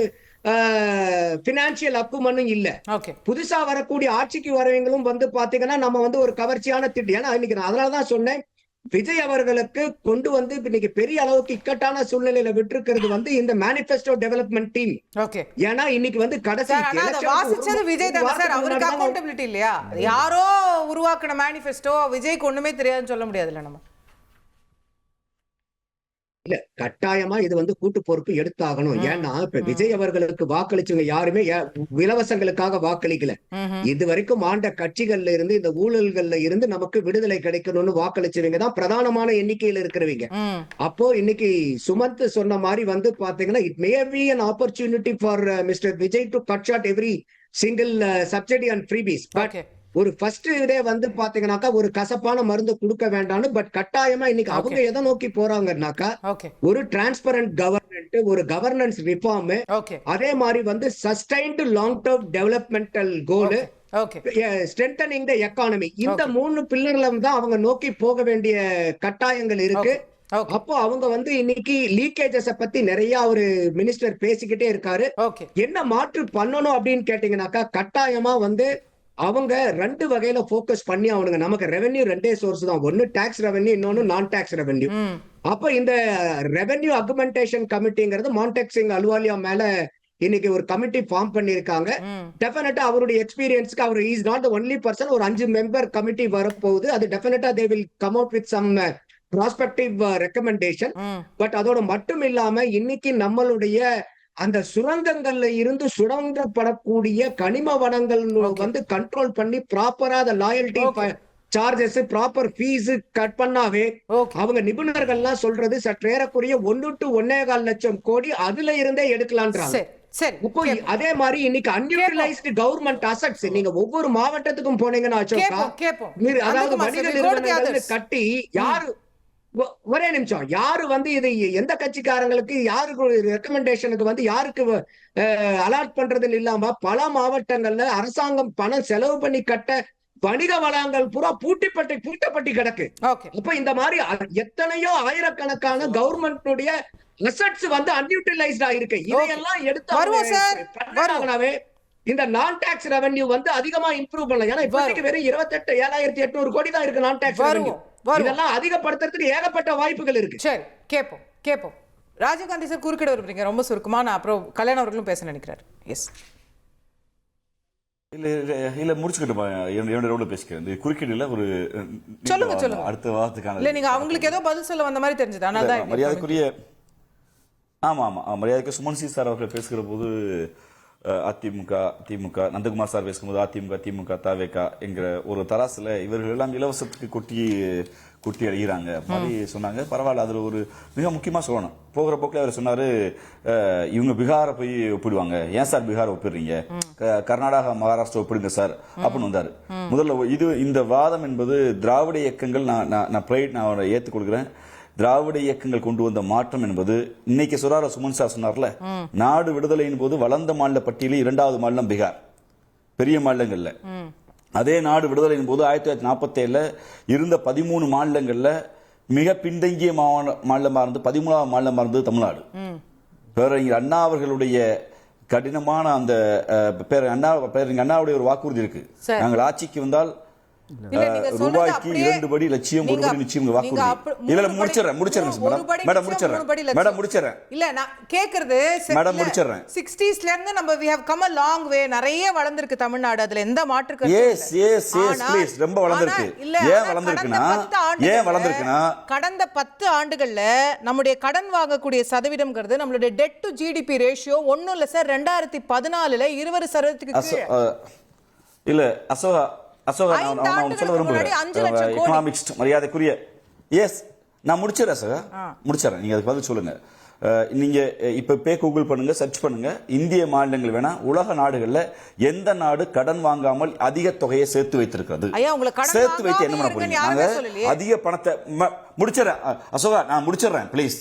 பினான்சியல் அக்குமனும் இல்ல. புதுசா வரக்கூடிய ஆட்சிக்கு வரவங்களும் வந்து பாத்தீங்கன்னா நம்ம வந்து ஒரு கவர்ச்சியான திட்டம். ஏன்னா இன்னைக்கு நான் அதனாலதான் சொன்னேன், விஜய் அவர்களுக்கு கொண்டு வந்து இன்னைக்கு பெரிய அளவுக்கு இக்கட்டான சூழ்நிலையில விட்டுருக்கிறது வந்து இந்த மேனிபெஸ்டோ டெவலப்மெண்ட் டீம். ஏன்னா இன்னைக்கு வந்து கடைசி வாசிச்சது விஜய் தான் சார், அவருக்கு அக்கௌண்டபிலிட்டி இல்லையா? யாரோ உருவாக்குன மேனிபெஸ்டோ விஜய்க்கு ஒண்ணுமே தெரியாதுன்னு சொல்ல முடியாதுல்ல நம்ம. இல்ல கட்டாயமா இது வந்து கூட்டு பொறுப்பு எடுத்தாகணும். ஏன்னா இப்ப விஜய் அவர்களுக்கு வாக்களிச்சவங்க யாருமே இலவசங்களுக்காக வாக்களிக்கல. இது வரைக்கும் ஆண்ட கட்சிகள்ல இருந்து இந்த ஊழல்கள்ல இருந்து நமக்கு விடுதலை கிடைக்கணும்னு வாக்களிச்சவங்க தான் பிரதானமான எண்ணிக்கையில இருக்கிறவங்க. அப்போ இன்னைக்கு சுமந்த் சொன்ன மாதிரி வந்து பாத்தீங்கன்னா it may be an opportunity for Mr. Vijay to cut short every single subsidy and freebies. But ஒரு ஃபர்ஸ்ட் இதே வந்து பாத்தீங்கன்னாக்கா ஒரு கசப்பான மருந்து கொடுக்க வேண்டாம்னு. பட் கட்டாயமா இன்னைக்கு அவங்க எதை நோக்கி போறாங்கன்னாக்கா ஒரு டிரான்ஸ்பரண்ட் கவர்மெண்ட், ஒரு கவர்னன்ஸ் ரிஃபார்ம், அதே மாதிரி வந்து sustained long term developmental goal, strengthening the economy. இந்த 3 பில்லர்ல தான் அவங்க நோக்கி போக வேண்டிய கட்டாயங்கள் இருக்கு. அப்போ அவங்க வந்து இன்னைக்கு லீக்கேஜஸ் பத்தி நிறைய ஒரு மினிஸ்டர் பேசிக்கிட்டே இருக்காரு. என்ன மாற்று பண்ணணும் அப்படின்னு கேட்டீங்கன்னாக்கா கட்டாயமா வந்து அவங்க 2 வகையில போக்கஸ் பண்ணி அவனுங்க. நமக்கு ரெவென்யூ 2 சோர்ஸ் தான், ஒன்னு டாக்ஸ் ரெவென்யூ, இன்னொன்னு நான் டாக்ஸ் ரெவென்யூ. அப்ப இந்த ரெவென்யூ அக்மெண்டேஷன் கமிட்டிங்கிறது மான்டெக் சிங் அலுவாலியா மேல இன்னைக்கு ஒரு கமிட்டி ஃபார்ம் பண்ணிருக்காங்க. டெஃபினட்டா அவருடைய எக்ஸ்பீரியன்ஸ்க்கு அவர் is not the only person. ஒரு 5 மெம்பர் கமிட்டி வரப்போகுது. அது டெஃபினட்டா they will come out with some prospective recommendation. But அதோட மட்டும் இல்லாம இன்னைக்கு நம்மளுடைய அந்த சுரங்கங்கள்ல இருந்து சுரங்கப்படக்கூடிய கனிம வளங்கள் வந்து கண்ட்ரோல் பண்ணி ப்ராப்பரா அந்த loyalty charges proper fees cut பண்ணாவே அவங்க நிபுணர்கள்லாம் சொல்றது சற்றேறக்குரிய 1 to 1.25 லட்சம் கோடி அதுல இருந்தே எடுக்கலான்றாங்க. இப்போ அதே மாதிரி இன்னைக்கு அன்யூட்டிலைஸ்டு கவர்மெண்ட் அசெட்ஸ் நீங்க ஒவ்வொரு மாவட்டத்துக்கும் போனீங்கன்னா அதாவது வணிக நிறுவனங்கள் கட்டி யாரு ஒரே நிமிஷம் யாரு வந்து இது எந்த கட்சிக்காரங்களுக்கு யாருக்கு ரெக்கமெண்டேஷனுக்கு வந்து யாருக்கு அலாட் பண்றதுன்னு இல்லாம பல மாவட்டங்கள்ல அரசாங்கம் பணம் செலவு பண்ணி கட்ட வணிக வளங்கள் பூரா பூட்டப்பட்டி கிடக்கு. அப்ப இந்த மாதிரி எத்தனையோ ஆயிரக்கணக்கான கவர்மெண்ட் அசெட்ஸ் வந்து அன்யூட்டிலைஸ்டா இருக்கு. இதையெல்லாம் எடுத்தாவே இந்த நான் டாக்ஸ் ரெவென்யூ வந்து அதிகமா இம்ப்ரூவ் பண்ணலாம். ஏன்னா இப்போதைக்கு வெறும் 27,800 கோடி தான் இருக்கு நான் டாக்ஸ் ரெவென்யூ. இதெல்லாம் அதிகப்படுத்துறதுக்கு ஏகப்பட்ட வாய்ப்புகள் இருக்கு. சரி, கேப்போம். ராஜகாந்தி சார் குறுக்கிட விரும்புறீங்க ரொம்ப சுருக்கமா, நான் அப்புறம் கல்யாண அவர்களும் பேச நினைக்கிறாரு. எஸ் இல்ல முடிச்சுக்கிட்டு என்னோட ரோல பேசிக்கிறேன். குறுக்கீடுல ஒரு சொல்லுங்க அடுத்த வாரத்துக்கான இல்ல நீங்க அவங்களுக்கு ஏதோ பதில் சொல்ல வந்த மாதிரி தெரிஞ்சது. அதனால மரியாதைக்குரிய மரியாதைக்கு சுமன் சி சார் அவர்கள் பேசுகிற போது அதிமுக திமுக நந்தகுமார் சார் பேசும்போது அதிமுக திமுக தவேகா என்கிற ஒரு தராசுல இவர்கள் எல்லாம் இலவசத்துக்கு கொட்டி அடிக்கிறாங்க மாதிரி சொன்னாங்க. பரவாயில்ல, அதுல ஒரு மிக முக்கியமா சொல்லணும். போகிற போக்கில் அவர் சொன்னாரு, இவங்க பீகாரை போய் ஒப்பிடுவாங்க, ஏன் சார் பீகாரை ஒப்பிடுறீங்க, கர்நாடகா மகாராஷ்டிரா ஒப்பிடுங்க சார் அப்படின்னு வந்தாரு. முதல்ல இந்த வாதம் என்பது திராவிட இயக்கங்கள் நான் ஏற்றுக் கொடுக்குறேன். திராவிட இயக்கங்கள் கொண்டு வந்த மாற்றம் என்பது இன்னைக்கு சுமன் சார் சொன்னார்ல, நாடு விடுதலையின் போது வளர்ந்த மாநில பட்டியலில் 2வது மாநிலம் பீகார், பெரிய மாநிலங்கள்ல. அதே நாடு விடுதலையின் போது 1947 இருந்த 13 மாநிலங்கள்ல மிக பின்தங்கிய மாநிலமா இருந்து 13வது மாநிலமா இருந்தது தமிழ்நாடு. பேரறிஞர் அண்ணா அவர்களுடைய கடினமான அந்த பேரறிஞர் அண்ணாவுடைய ஒரு வாக்குறுதி இருக்கு, நாங்கள் ஆட்சிக்கு வந்தால் ரூபாய்க்கு 2 படி லட்சியம் 1 படி நிச்சயம் வாக்குறுதி. இல்ல முடிச்சிடுறேன் மேடம் முடிச்சிடுறேன். இல்ல நான் கேக்குறது மேடம் முடிச்சிடுறேன். 60ஸ்ல இருந்து நம்ம we have come a long way, நிறைய வளர்ந்திருக்கு தமிழ்நாடு, அதுல எந்த மாற்று கருத்து இல்ல. எஸ் ப்ளீஸ், ரொம்ப வளர்ந்திருக்கு. ஏன் வளர்ந்திருக்குன்னா கடந்த 10 ஆண்டுகள்ல நம்முடைய கடன் வாங்கக்கூடிய சதவீதம்ங்கிறது நம்மளுடைய டெட் டு ஜிடிபி ரேஷியோ ஒண்ணும் இல்ல சார் 2014ல 20% இல்ல அசோகா நான் சொல்ல விரும்புகிறேன். எக்கனாமிக்ஸ் மரியாதைக்குரிய எஸ் நான் முடிச்சிடறேன் சார், முடிச்சிடறேன். நீங்க அதுக்கு பதில் சொல்லுங்க. நீங்க இப்ப கூகுள் பண்ணுங்க, சர்ச் பண்ணுங்க, இந்திய மாநிலங்கள் வேணா உலக நாடுகள்ல எந்த நாடு கடன் வாங்காமல் அதிக தொகையை சேர்த்து வைத்திருக்கிறது, சேர்த்து வைத்து என்ன பண்ண போறீங்க? நாங்க அதிக பணத்தை முடிச்சிடறேன் அசோகா, நான் முடிச்சிடறேன் ப்ளீஸ்.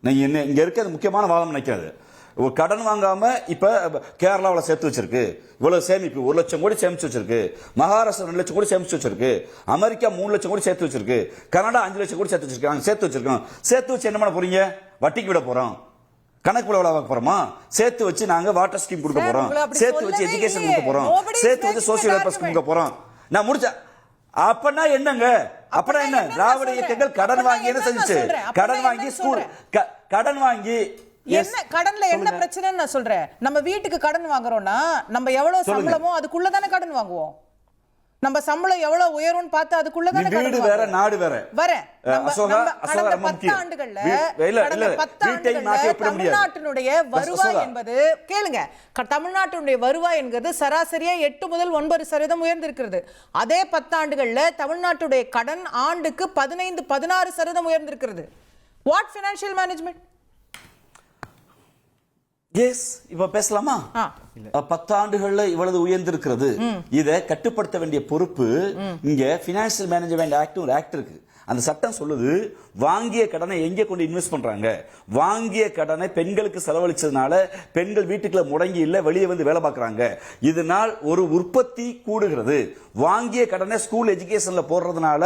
நீங்க என்ன இங்க இருக்க முக்கியமான வாதம் நினைக்காது. ஒரு கடன் வாங்காம இப்ப கேரளாவில் சேர்த்து வச்சிருக்கு, இவ்வளவு சேமிப்பு 1 லட்சம் கோடி சேமிச்சு வச்சிருக்கு, மகாராஷ்டிரா 2 லட்சம் கோடி சேமிச்சு வச்சிருக்கு, அமெரிக்கா 3 லட்சம் கோடி சேர்த்து வச்சிருக்கு, கனடா 5 லட்சம் கோடி சேர்த்து வச்சிருக்காங்க. சேர்த்து வச்சு என்ன பண்ண போறீங்க? வட்டிக்கு விட போறோம், கணக்கு விட போறோமா? சேர்த்து வச்சு நாங்க வாட்டர் ஸ்கீம் கொடுக்க போறோம், சேர்த்து வச்சு எஜுகேஷன் கொடுக்க போறோம், சேர்த்து வச்சு சோசியல் வெல்ஃபேர் ஸ்கீம் கொடுக்க போறோம். நான் முடிச்சேன். அப்பனா என்னங்க? அப்பனா என்ன? திராவிட இயக்கங்கள் கடன் வாங்கி என்ன செஞ்சுச்சு? கடன் வாங்கி ஸ்கூல் கடன் வாங்கி என்ன கடன்ல என்ன பிரச்சனைன்னு நான் சொல்றேன். நம்ம வீட்டுக்கு கடன் வாங்குறோம்னா நம்ம எவ்வளவு சம்பளமோ அதுக்குள்ள தானே கடன் வாங்குவோம். நம்ம சம்பளம் எவ்வளவு உயரும்னு பார்த்து அதுக்குள்ள தானே கடன் வாங்குவோம். வீடு வேற நாடு வேற கடந்த 10 ஆண்டுகள்ல தமிழ்நாட்டினுடைய வருவாய் என்பது கேளுங்க, தமிழ்நாட்டினுடைய வருவாய் என்கிறது சராசரியா 8 முதல் 9% உயர்ந்திருக்கிறது. அதே 10 ஆண்டுகள்ல தமிழ்நாட்டுடைய கடன் ஆண்டுக்கு 15-16% உயர்ந்திருக்கிறது. What financial management? எஸ், இப்ப பேசலாமா? 10 ஆண்டுகள்ல இவ்வளவு உயர்ந்திருக்கிறது. இதை கட்டுப்படுத்த வேண்டிய பொறுப்பு இங்க பினான்சியல் மேனேஜ்மெண்ட் ஆக்ட் ஒரு ஆக்ட் இருக்கு. அந்த சட்டம் சொல்லுது, வாங்கிய கடனை எங்கே கொண்டு இன்வெஸ்ட் பண்றாங்க, வாங்கிய கடனை பெண்களுக்கு செலவழிச்சதுனால பெண்கள் வீட்டுக்குள்ள முடங்கி இல்ல வெளியே வந்து வேலை பார்க்கறாங்க, இதனால் ஒரு உற்பத்தி கூடுகிறது. வாங்கிய கடனை ஸ்கூல் எஜுகேஷன்ல போடுறதுனால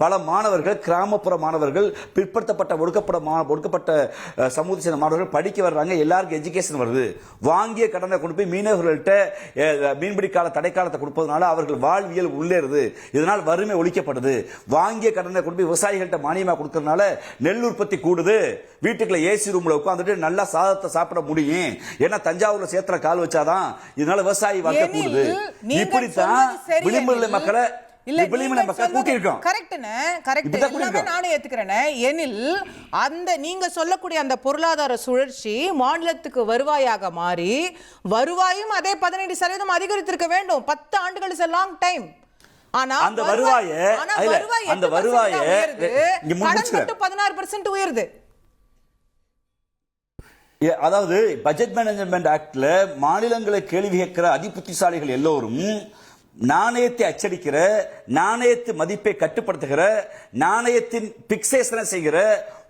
பல மாணவர்கள், கிராமப்புற மாணவர்கள், பிற்படுத்தப்பட்ட ஒடுக்கப்பட்ட சமூகத்தை சேர்ந்த மாணவர்கள் படிக்க வர்றாங்க, எல்லாருக்கும் எஜுகேஷன் வருது. வாங்கிய கடனை கொண்டு போய் மீனவர்கள்ட்ட மீன்பிடி கால தடைக்காலத்தை கொடுப்பதனால அவர்கள் வாழ்வியல் உள்ளேறுது, இதனால் வறுமை ஒழிக்கப்படுது. வாங்கிய கடனை கொண்டு போய் விவசாயிகள்ட்ட மானியமா கொடுக்கறதுனால நெல் உற்பத்தி கூடுது, வீட்டுக்குள்ள ஏசி ரூம்ல உட்கார்ந்துட்டு நல்லா சாதத்தை சாப்பிட முடியும். ஏன்னா தஞ்சாவூர்ல சேத்துல கால் வச்சாதான், இதனால விவசாயி வாழ்க்கை கூடுது. இப்படித்தான் விளிம்புநிலை மக்களை நானே ஏத்துக்கிறேன். எனில் அந்த நீங்க சொல்லக்கூடிய அந்த பொருளாதார சுழற்சி மாநிலத்துக்கு வருவாயாக மாறி வருவாயும் அதே 17% அதிகரித்திருக்க வேண்டும். 10 ஆண்டுகள் இஸ் a long time. ஆனா அந்த வருவாயை 16% உயருது. அதாவது பட்ஜெட் மேனேஜ்மெண்ட் ஆக்ட்ல மாநிலங்களை கேள்வி கேட்கிற அதிபுத்திசாலிகள் எல்லோரும் நாணயத்தை அச்சடிக்கிற, நாணயத்து மதிப்பை கட்டுப்படுத்துகிற, நாணயத்தின் பிக்சேஷனை செய்கிற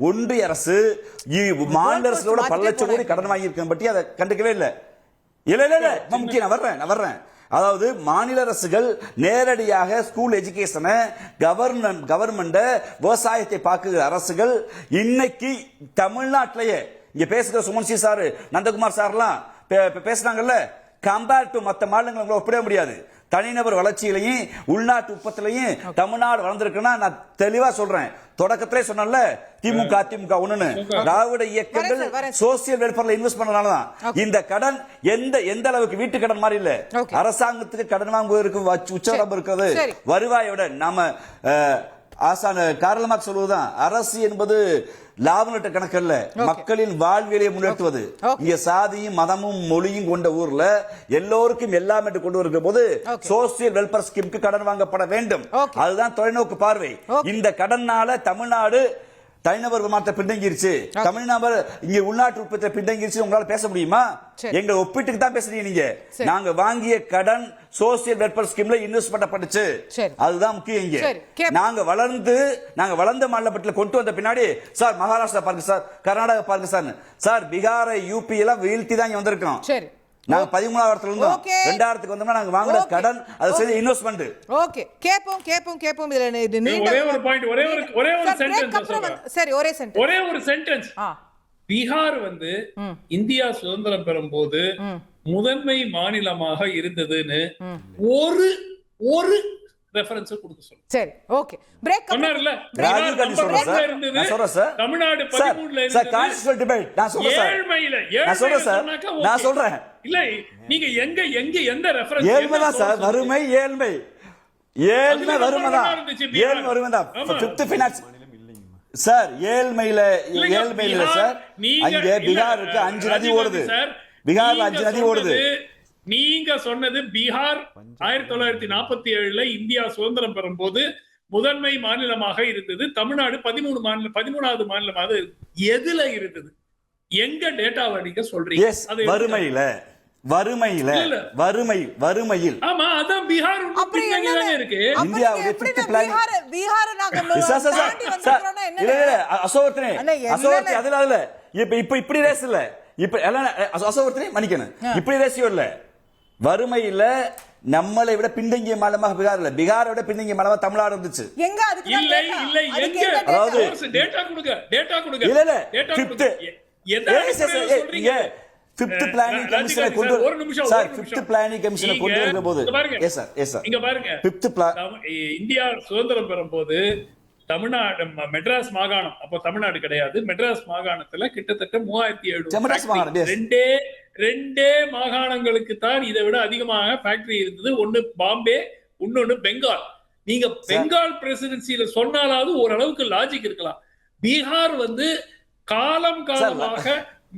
ஒன்றிய அரசு மாநில அரசோட பல லட்சம் கோடி கடன் வாங்கி இருக்க பற்றி அதை கண்டுக்கவே இல்லை. இல்ல முக்கியம் நான் வர்றேன். அதாவது மாநில அரசுகள் நேரடியாக ஸ்கூல் எஜுகேஷனை, கவர்மெண்ட், விவசாயத்தை பார்க்குற அரசுகள் இன்னைக்கு தமிழ்நாட்டிலேயே இங்க பேசுகிற சுமன் சி சார், நந்தகுமார் சார்லாம் பேசுறாங்கல்ல, கம்பேர் டு மற்ற மாநிலங்களை ஒப்பிட முடியாது. தனிநபர் வளர்ச்சியிலையும் உள்நாட்டு உற்பத்திலையும் தமிழ்நாடு வளர்ந்திருக்குன்னா நான் தெளிவா சொல்றேன். தொடக்கத்திலே சொன்னல திமுக ஒண்ணுன்னு திராவிட இயக்கங்கள் சோசியல் வெல்ஃபேர்ல இன்வெஸ்ட் பண்ணனாலதான் இந்த கடன் எந்த அளவுக்கு வீட்டு கடன் மாதிரி இல்ல, அரசாங்கத்துக்கு கடன் வாங்குவதற்கு உச்சவரம்பு இருக்கிறது. வருவாயோட நாம ஆசான காரணமாக சொல்வதுதான் அரசு என்பது லாப நட்ட கணக்கு அல்ல, மக்களின் வாழ்வியலை முன்னேற்றுவது. இங்க சாதியும் மதமும் மொழியும் கொண்ட ஊர்ல எல்லோருக்கும் எல்லாம் என்று கொண்டு வருகிற போது சோசியல் வெல்ஃபேர் ஸ்கீமுக்கு கடன் வாங்கப்பட வேண்டும். அதுதான் தொலைநோக்கு பார்வை. இந்த கடனால தமிழ்நாடு தனிநபர் விமானத்தை பின்தங்கிருச்சு, தமிழ்நபர் இங்க உள்நாட்டு உற்பத்தியை பின்தங்கிருச்சு உங்களால பேச முடியுமா? எங்க ஒப்பீட்டுக்கு தான் பேசுறீங்க நீங்க. நாங்க வாங்கிய கடன் சோசியல் வெல்ஃபேர் ஸ்கீம்ல இன்வெஸ்ட் பண்ணப்பட்டுச்சு, அதுதான் முக்கியம். இங்க நாங்க வளர்ந்த மாநிலத்தில் கொண்டு வந்த பின்னாடி சார் மகாராஷ்டிரா பாருங்க சார், கர்நாடகா பாருங்க சார், பீகார் யூபி எல்லாம் வீழ்த்தி தான் இங்க வந்திருக்கோம். நாங்க 13ஆவது இடத்துல இருந்தோம், 2000க்கு வந்தோம்னா நாங்க வாங்குற கடன் அது செய்த இன்வெஸ்ட்மென்ட். ஓகே கேப்போம் இதுல ஒரே ஒரு பாயிண்ட், ஒரே ஒரு சென்டென்ஸ். சரி, ஒரே ஒரு சென்டென்ஸ். பீகார் வந்து இந்தியா சுதந்திரம் பெறும்போது முதன்மை மாநிலமாக இருந்ததுன்னு ஒரு ரெஃபரன்ஸ் கொடுக்க சொல்லுங்க. சரி, ஓகே. பிரேக் சொன்னார்ல, ராஜீவ் காந்தி சொல்றாரு சார், நான் சொல்றேன் சார், தமிழ்நாடு 13ல இருந்து சார் கான்ஸ்டிடியூஷன் டிபேட் நான் சொல்றேன் சார், நான் சொல்றேன் இல்ல நீங்க எந்த ரெஃபரன்ஸ்? ஏழ்மை தான் சார், வறுமை ஏழ்மை வறுமை தான். ஃபிஃப்த் ஃபைனான்ஸ் சார், ஏழ்மையில சார், அங்க பீகாருக்கு 5 நதி ஓடுது, பீகார்ல 5 நதி ஓடுது. நீங்க சொன்னது பீகார் 1947ல இந்தியா சுதந்திரம் பெறும் போது முதன்மை மாநிலமாக இருந்தது. தமிழ்நாடு 13வது மாநிலமாக எதுல இருந்தது? எங்க டேட்டாவை நீங்க சொல்றீங்க? வறுமையில். ஆமா, அதான் பீகார் இருக்கு. இந்தியாவுடைய ஃபிஃப்த் பிளான் பீகார் அசோகத்தினே அதுல இப்ப இப்படி ரேஸ் இல்ல, இப்ப எல்லாம் அசோகத்தினே மன்னிக்கணும், இப்படி ரேசியோ இல்ல. வறுமையில நம்மளை விட பின்தங்கிய மாநிலமாக பீகார் இல்ல, பீகாரை விட பின்தங்கிய மாநிலமாக தமிழ்நாடு இருந்துச்சு. அதாவது ஃபிஃப்த் பிளானிங் கமிஷனை கொண்டு வருகிற போது இந்தியா சுதந்திரம் பெறும் போது தமிழ்நாடு மெட்ராஸ் மாகாணம், அப்போ தமிழ்நாடு கிடையாது, மெட்ராஸ் மாகாணத்துல கிட்டத்தட்ட 3700 ரெண்டே மாகாணங்களுக்கு தான் இதை விட அதிகமாக ஃபேக்டரி இருந்தது. ஒன்னு பாம்பே, இன்னொன்னு பெங்கால். நீங்க பெங்கால் பிரசிடென்சியில சொன்னாலாவது ஓரளவுக்கு லாஜிக் இருக்கலாம். பீகார் வந்து காலமாக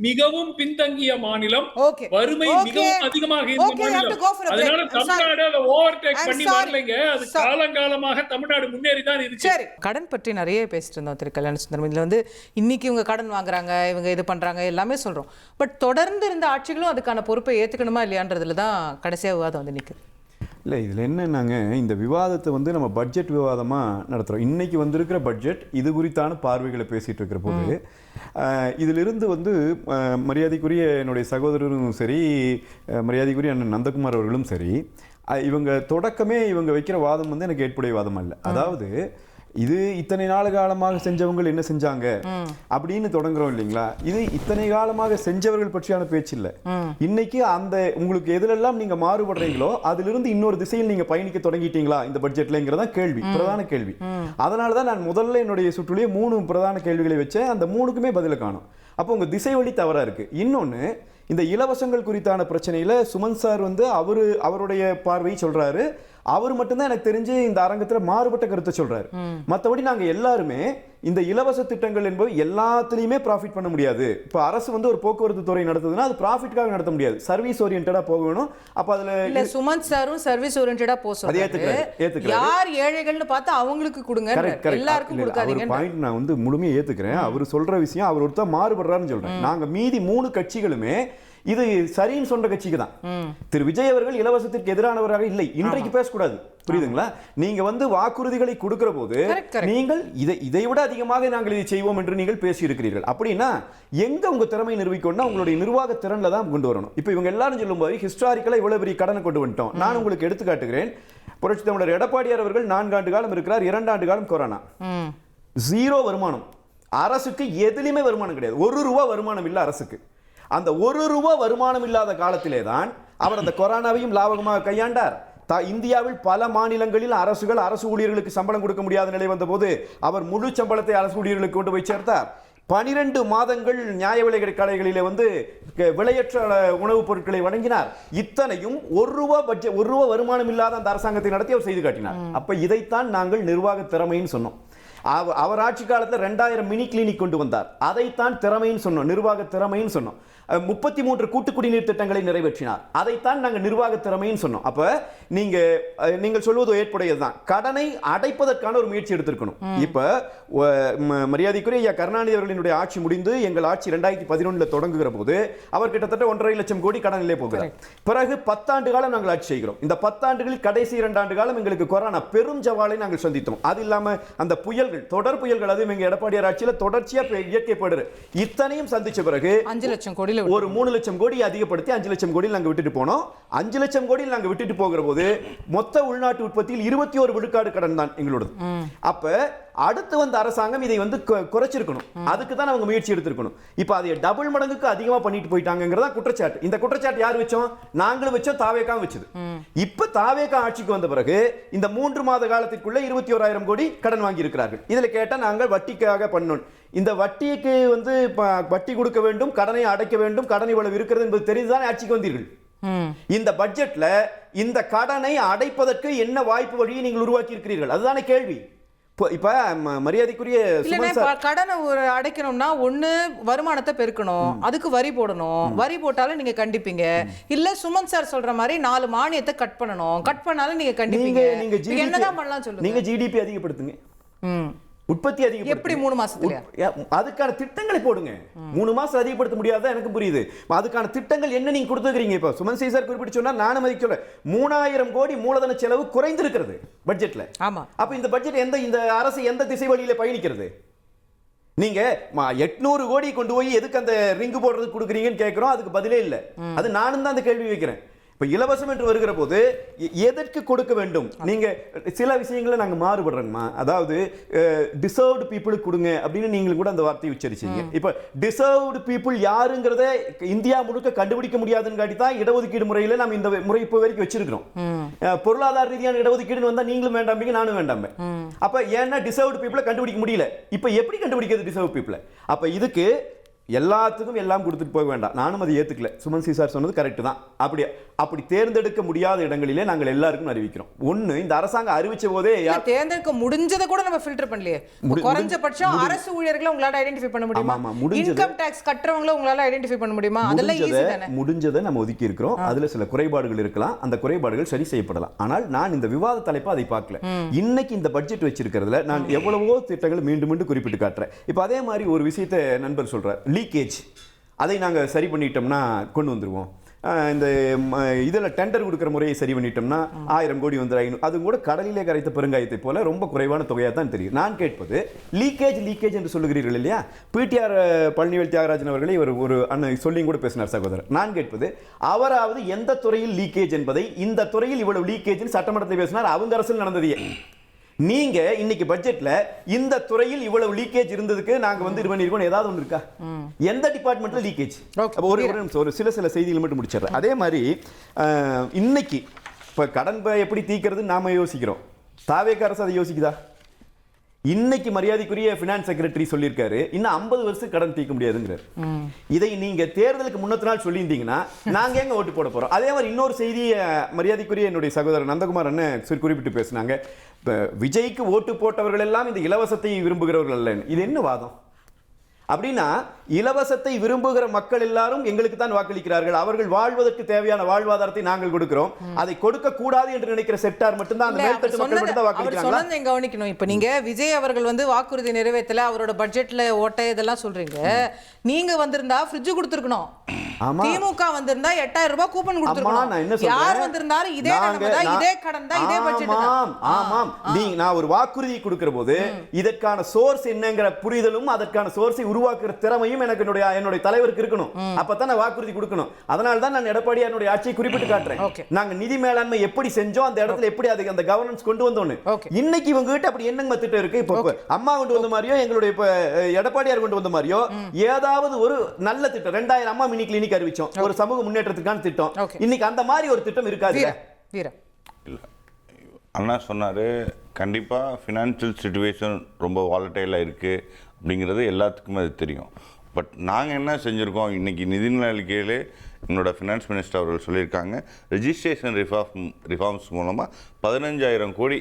மிகவும் பின்தங்கிய மாநிலம், வறுமை மிகவும் அதிகமாக இருந்த மாநிலம். அதனால தமிழ்நாடு அதை ஓவர்டேக் பண்ணி வரலைங்க, அது காலங்காலமாக தமிழ்நாடு முன்னேறி தான் இருக்கு. கடன் பற்றி நிறைய பேசிட்டு இருந்தோம் திரு கல்யாண சுந்தரம். இதுல வந்து இன்னைக்கு இவங்க கடன் வாங்குறாங்க, இவங்க இது பண்றாங்க, எல்லாமே சொல்றோம். பட் தொடர்ந்து இருந்த ஆட்சிகளும் அதுக்கான பொறுப்பை ஏத்துக்கணுமா இல்லையான்றதுல தான் கடைசியா விவாதம் வந்து நிற்குது. இல்லை, இதில் என்னன்னாங்க, இந்த விவாதத்தை வந்து நம்ம பட்ஜெட் விவாதமாக நடத்துகிறோம். இன்றைக்கி வந்திருக்கிற பட்ஜெட் இது குறித்தான பார்வைகளை பேசிகிட்டு இருக்கிற போது இதிலிருந்து வந்து மரியாதைக்குரிய என்னுடைய சகோதரரும் சரி, மரியாதைக்குரிய அண்ணன் நந்தகுமார் அவர்களும் சரி, இவங்க தொடக்கமே இவங்க வைக்கிற வாதம் வந்து எனக்கு ஏற்புடைய வாதம் அல்ல. அதாவது இது இத்தனை நாள் காலமாக செஞ்சவங்க என்ன செஞ்சாங்க அப்படின்னு தொடங்குறோம் இல்லைங்களா? இது இத்தனை காலமாக செஞ்சவர்கள் பற்றியான பேச்சு இல்லை. இன்னைக்கு அந்த உங்களுக்கு எதுலெல்லாம் நீங்க மாறுபடுறீங்களோ அதிலிருந்து இன்னொரு திசையில் நீங்க பயணிக்க தொடங்கிட்டீங்களா இந்த பட்ஜெட்லங்கிறதா கேள்வி, பிரதான கேள்வி. அதனாலதான் நான் முதல்ல என்னுடைய சுற்றுலேயே 3 பிரதான கேள்விகளை வச்சேன். அந்த 3க்குமே பதில காணும். அப்போ உங்க திசை வழி தவறா இருக்கு. இன்னொன்னு, இந்த இலவசங்கள் குறித்தான பிரச்சனையில சுமன் சார் வந்து அவருடைய பார்வையை சொல்றாரு. அவர் மட்டும்தான் எனக்கு தெரிஞ்சு இந்த அரங்கத்துல மாறுபட்ட கருத்தை சொல்றாரு. மற்றபடி நாங்க எல்லாருமே இந்த இலவச திட்டங்கள் என்பது எல்லாத்துலயுமே ப்ராஃபிட் பண்ண முடியாது. இப்போ அரசு வந்து ஒரு போக்குவரத்து துறை நடத்துதுன்னா அது ப்ராஃபிட்காக நடத்த முடியாது, சர்வீஸ் ஓரியன்டா போகணும். அப்ப அதுல இல்ல சுமந்த் சாரும் சர்வீஸ் ஓரியன்டா போக சொல்றாரு. யார் ஏழைகள்னு பார்த்தா அவங்களுக்கு கொடுங்க, எல்லாருக்கும் கொடுக்காதீங்க. பாயிண்ட் நான் வந்து முழுமையா ஏத்துக்கிறேன். அவர் சொல்ற விஷயம் அவர் ஒருத்தர் மாறுபடுறாருன்னு சொல்றேன். நாங்க மீதி 3 கட்சிகளுமே இது சரின்னு சொன்ன கட்சிக்கு தான். திரு விஜய் அவர்கள் இலவசத்திற்கு எதிரானவராக இல்லை, இன்றைக்கு பேசக்கூடாது, புரியுதுங்களா? நீங்க வந்து வாக்குறுதிகளை கொடுக்கிற போது நீங்கள் இதை விட அதிகமாக நாங்கள் இதை செய்வோம் என்று நீங்கள் பேசி இருக்கிறீர்கள். அப்படின்னா எங்க உங்க திறமை நிரூபிக்கணும்னா உங்களுடைய நிர்வாக திறன்ல தான் கொண்டு வரணும். இப்போ இவங்க எல்லாரும் சொல்லும்போது ஹிஸ்டாரிக்கலா இவ்வளவு பெரிய கடனை கொண்டு வந்துட்டோம். நான் உங்களுக்கு எடுத்து காட்டுகிறேன். புரட்சி தமிழர் எடப்பாடியார் அவர்கள் 4 ஆண்டு காலம் இருக்கிறார், 2 ஆண்டு காலம் கொரோனா, 0 வருமானம். அரசுக்கு எதிலுமே வருமானம் கிடையாது, 1 ரூபா வருமானம் இல்லை அரசுக்கு. அந்த 1 ரூபா வருமானம் இல்லாத காலத்திலே தான் அவர் அந்த கொரோனாவையும் லாபகமாக கையாண்டார். இந்தியாவில் பல மாநிலங்களில் அரசுகள் அரசு ஊழியர்களுக்கு சம்பளம் கொடுக்க முடியாத நிலை வந்த போது அவர் முழு சம்பளத்தை அரசு ஊழியர்களுக்கு கொண்டு போய் சேர்த்தார். 12 மாதங்கள் நியாய விலை கடைகளிலே வந்து விலையற்ற உணவுப் பொருட்களை வழங்கினார். இத்தனையும் 1 ரூபா பட்ஜெட், 1 ரூபா வருமானம் இல்லாத அந்த அரசாங்கத்தை நடத்தி அவர் செய்து காட்டினார். அப்ப இதைத்தான் நாங்கள் நிர்வாக திறமைன்னு சொன்னோம். அவர் ஆட்சி காலத்தில் 2000 மினி கிளினிக் கொண்டு வந்தார், அதைத்தான் திறமைன்னு சொன்னோம், நிர்வாக திறமைன்னு சொன்னோம். 33 கூட்டு குடிநீர் திட்டங்களை நிறைவேற்றினார், அதைத்தான் நாங்கள் நிர்வாக திறமைன்னு சொன்னோம். அப்ப நீங்கள் சொல்வது ஏற்புடையதுதான். கடனை அடைப்பதற்கான ஒரு முயற்சி எடுத்திருக்கணும். இப்ப மரியாதைக்குரிய ஐயா கருணாநிதி அவர்களினுடைய ஆட்சி முடிந்து எங்கள் ஆட்சி 2011 தொடங்குகிற போது அவர் கிட்டத்தட்ட 1.5 லட்சம் கோடி கடனிலே போகிறார். பிறகு 10 ஆண்டு காலம் நாங்கள் ஆட்சி செய்கிறோம். இந்த 10 ஆண்டுகளில் கடைசி 2 ஆண்டு காலம் எங்களுக்கு கொரோனா பெரும் சவாலை நாங்கள் சந்தித்தோம். அது இல்லாம அந்த புயல்கள், தொடர் புயல்கள், அதுவும் எங்க எடப்பாடியார் ஆட்சியில தொடர்ச்சியா இயற்கை பேரிடர் இத்தனையும் சந்திச்ச பிறகு 5 லட்சம் கோடி ஒரு 3 லட்சம் கோடி அதிகப்படுத்தி 5 லட்சம் கோடியில் நாங்க விட்டுட்டு போனோம். 5 லட்சம் கோடியில் நாங்க விட்டுட்டு போகிற போது மொத்த உள்நாட்டு உற்பத்தியில் 21 விழுக்காடு கடன் தான் எங்களோடது. அப்ப அடுத்து வந்த அரசாங்கம் இதை வந்து குறைச்சிருக்கணும், அதுக்கு தான் அவங்க முயற்சி எடுத்திருக்கணும். இப்ப அதை டபுள் மடங்குக்கு அதிகமா பண்ணிட்டு போயிட்டாங்கிறதா குற்றச்சாட்டு. இந்த குற்றச்சாட்டு யார் வச்சோம்? நாங்களும் வச்சோம், தாவேகா வச்சது. இப்ப தாவேகா ஆட்சிக்கு வந்த பிறகு இந்த 3 மாத காலத்திற்குள்ள 21,000 கோடி கடன் வாங்கி இருக்கிறார்கள். இதுல கேட்டா நாங்கள் வட்டிக்காக பண்ணோம். இந்த வட்டிக்கு வந்து வட்டி கொடுக்க வேண்டும், கடனை அடைக்க வேண்டும், கடன் இவ்வளவு இருக்கிறது என்பது தெரிந்துதான் ஆட்சிக்கு வந்தீர்கள். இந்த பட்ஜெட்ல இந்த கடனை அடைப்பதற்கு என்ன வாய்ப்பு வழியை நீங்கள் உருவாக்கி இருக்கிறீர்கள், அதுதானே கேள்வி. இப்ப மரியாதைக்குரிய கடனை அடைக்கணும்னா ஒண்ணு வருமானத்தை பெருக்கணும், அதுக்கு வரி போடணும், வரி போட்டாலும் நீங்க கண்டிப்பீங்க. இல்ல சுமந்த் சார் சொல்ற மாதிரி 4 மானியத்தை கட் பண்ணணும், கட் பண்ணாலும் நீங்க கண்டிப்பீங்க. நீங்க என்னதான் பண்ணலாம் சொல்லுங்க. நீங்க ஜிடிபி அதிகப்படுத்துங்க, உற்பத்தி அதிகம். எப்படி 3 மாசத்துலயா? அதுக்கான திட்டங்களை போடுங்க. 3 மாசம் அதிகப்படுத்த முடியாதா? எனக்கு புரியுது. அதுக்கான திட்டங்கள் என்ன நீங்க கொடுத்துக்கிறீங்க? இப்ப சுமன் சார் குறிப்பிட்டு சொன்னா நானும் மதிக்க சொல்ல 3000 கோடி மூலதன செலவு குறைந்திருக்கிறது பட்ஜெட்ல. ஆமா. அப்ப இந்த பட்ஜெட் இந்த அரசு எந்த திசை வழியில பயணிக்கிறது? நீங்க 800 கோடி கொண்டு போய் எதுக்கு அந்த ரிங்கு போடுறது கொடுக்குறீங்கன்னு கேட்கிறோம், அதுக்கு பதிலே இல்லை. அது நானும் தான் அந்த கேள்வி வைக்கிறேன். இப்ப இலவசம் என்று வருகிற போது எதற்கு கொடுக்க வேண்டும்? நீங்க சில விஷயங்களை நாங்க மாறுபடுறோம்மா, அதாவது டிசர்வ்டு பீப்புளுக்கு கொடுங்க அப்படின்னு நீங்களும் கூட அந்த வார்த்தையை உச்சரிச்சீங்க. இப்ப டிசர்வ்டு பீப்புள் யாருங்கிறத இந்தியா முழுக்க கண்டுபிடிக்க முடியாதுன்னு காட்டி தான் இடஒதுக்கீடு முறையில நாம் இந்த முறை இப்போ வரைக்கும் வச்சிருக்கிறோம். பொருளாதார ரீதியான இடஒதுக்கீடு வந்தா நீங்களும் வேண்டாம்பீங்க, நானும் வேண்டாம்பேன். அப்ப ஏன்னா டிசர்வ்டு பீப்புளை கண்டுபிடிக்க முடியல. இப்ப எப்படி கண்டுபிடிக்கிறது டிசர்வ் பீப்புளை? அப்ப இதுக்கு எல்லாத்துக்கும் எல்லாம் கொடுத்துட்டு போக வேண்டாம். நானும் அதை ஏத்துக்கல. சுமன் சார் சொன்னது கரெக்ட் தான். அப்படி தேர்ந்தெடுக்க முடியாத இடங்களிலே நாங்கள் எல்லாருக்கும் அறிவிக்கிறோம். ஒண்ணு, இந்த அரசாங்கம் அறிவிச்ச போதே தேர்ந்தெடுக்க முடிஞ்சதை கூட நம்ம ஃபில்டர் பண்ணலையே. குறைஞ்சபட்சம் அரசு ஊழியர்களை உங்களால ஐடென்டிஃபை பண்ண முடியுமா? இன்கம் டாக்ஸ் கட்டறவங்களை உங்களால ஐடென்டிஃபை பண்ண முடியுமா? அதெல்லாம் ஈஸி தானே. முடிஞ்சதை நம்ம ஒதுக்கி இருக்கிறோம். அதுல சில குறைபாடுகள் இருக்கலாம், அந்த குறைபாடுகள் சரி செய்யப்படலாம். ஆனால் நான் இந்த விவாத தலைப்பை அதை பார்க்கல. இன்னைக்கு இந்த பட்ஜெட் வச்சிருக்கிறதுல நான் எவ்வளவோ திட்டங்கள் மீண்டும் மீண்டும் குறிப்பிட்டு காட்டுறேன். இப்ப அதே மாதிரி ஒரு விஷயத்தை நண்பர் சொல்றார், லீக்கேஜ். அதை நாங்க சரி பண்ணிட்டோம்னா கொண்டு வந்துருவோம். இந்த இதில் டெண்டர் கொடுக்குற முறையை சரி பண்ணிட்டோம்னா 1000 கோடி வந்து அது கூட கடலிலே கரைத்த பெருங்காயத்தை போல ரொம்ப குறைவான தொகையாக தான் தெரியும். நான் கேட்பது லீக்கேஜ் என்று சொல்லுகிறீர்கள் இல்லையா? பிடிஆர் பழனிவேல் தியாகராஜன் அவர்களை ஒரு அண்ணன் சொல்லியும் கூட பேசினார் சகோதரர். நான் கேட்பது, அவராவது எந்த துறையில் லீக்கேஜ் என்பதை, இந்த துறையில் இவ்வளவு லீக்கேஜ் சட்டமன்றத்தில் பேசினார், அவங்க அரசில் நடந்தது. நீங்க இன்னைக்கு பட்ஜெட்ல இந்த துறையில் இவ்வளவு லீக்கேஜ் இருந்ததுக்கு நாங்க வந்து இது பண்ணிருக்கோம், ஏதாவது ஒன்று இருக்கா? எந்த டிபார்ட்மெண்ட்ல லீக்கேஜ்? ஒரு சில செய்திகள் மட்டும் முடிச்சிடறேன். அதே மாதிரி இன்னைக்கு இப்ப கடன் எப்படி தீக்கிறது நாம யோசிக்கிறோம். தாவேக அரசு அதை யோசிக்குதா? இன்னைக்கு மரியாதைக்குரிய ஃபினான்ஸ் செக்ரட்டரி சொல்லியிருக்காரு இன்னும் 50 வருஷம் கடன் தீர்க்க முடியாதுங்கிறார். இதை நீங்க தேர்தலுக்கு முன்னத்து நாள் சொல்லியிருந்தீங்கன்னா நாங்க எங்க ஓட்டு போட போறோம்? அதே மாதிரி இன்னொரு செய்தி மரியாதைக்குரிய என்னுடைய சகோதரர் நந்தகுமார் அண்ணன் குறிப்பிட்டு பேசினாங்க, விஜய்க்கு ஓட்டு போட்டவர்கள் எல்லாம் இந்த இலவசத்தை விரும்புகிறவர்கள் அல்ல. இது என்ன வாதம்? அப்படின்னா இலவசத்தை விரும்புகிற மக்கள் எல்லாரும் எங்களுக்கு தான் வாக்களிக்கிறார்கள், அவர்கள் வாழ்வதற்கு தேவையான வாழ்வாதாரத்தை நாங்கள் கொடுக்கிறோம், அதை கொடுக்க கூடாது என்று நினைக்கிற செக்டார் மட்டும்தான் அந்த மேல்தட்டு மக்கள் மட்டும் தான் வாக்களிக்கிறாங்களா? கவனிக்கணும். இப்ப நீங்க விஜய் அவர்கள் வந்து வாக்குறுதி நிறைவேற்றல, அவரோட பட்ஜெட்ல ஓட்ட இதெல்லாம் சொல்றீங்க. நீங்க வந்திருந்தா ஃப்ரிட்ஜ் கொடுத்துருக்கணும். திமுக வந்திருந்தா 8000 ரூபாய் கூப்பன் கொடுத்துருக்கணும். யார் வந்திருந்தாலும் இதே இதே கடன் தான், இதே பட்ஜெட் தான். ஆமாம், நான் ஒரு வாக்குறுதி கொடுக்கிற போது இதற்கான சோர்ஸ் என்னங்கிற புரிதலும் அதற்கான சோர்ஸை உருவாக்குற திறமையும் எனக்கு என்னுடைய தலைவருக்கு இருக்கணும். அப்பதான் நான் வாக்குறுதி கொடுக்கணும். அதனால தான் நான் எடப்பாடியாருடைய ஆட்சியை குறிப்பிட்டு காட்டுறேன். நாங்க நிதி மேலாண்மை எப்படி செஞ்சோம், அந்த இடத்துல எப்படி அதுக்கு அந்த கவர்னன்ஸ் கொண்டு வந்தோன்னு. இன்னைக்கு இவங்க கிட்ட அப்படி என்னங்க திட்டம் இருக்கு? இப்போ அம்மா கொண்டு வந்த மாதிரியோ எங்களுடைய எடப்பாடியார் கொண்டு வந்த மாதிரியோ ஏதாவது ஒரு நல்ல திட்டம் 2000 அம்மா மினி கிளினிக் அறிவிச்சோம், ஒரு சமூக முன்னேற்றத்துக்கான திட்டம். இன்னைக்கு அந்த மாதிரி ஒரு திட்டம் இருக்காது. அண்ணா சொன்னாரு, கண்டிப்பா ஃபினான்ஷியல் சிச்சுவேஷன் ரொம்ப வாலட்டைலா இருக்கு அப்படிங்கிறது எல்லாத்துக்குமே அது தெரியும். பட் நாங்கள் என்ன செஞ்சுருக்கோம், இன்றைக்கி நிதிநிலை அறிக்கையிலே என்னோட ஃபினான்ஸ் மினிஸ்டர் அவர்கள் சொல்லியிருக்காங்க, ரெஜிஸ்ட்ரேஷன் ரிஃபார்ம்ஸ் மூலமாக 15,000 கோடி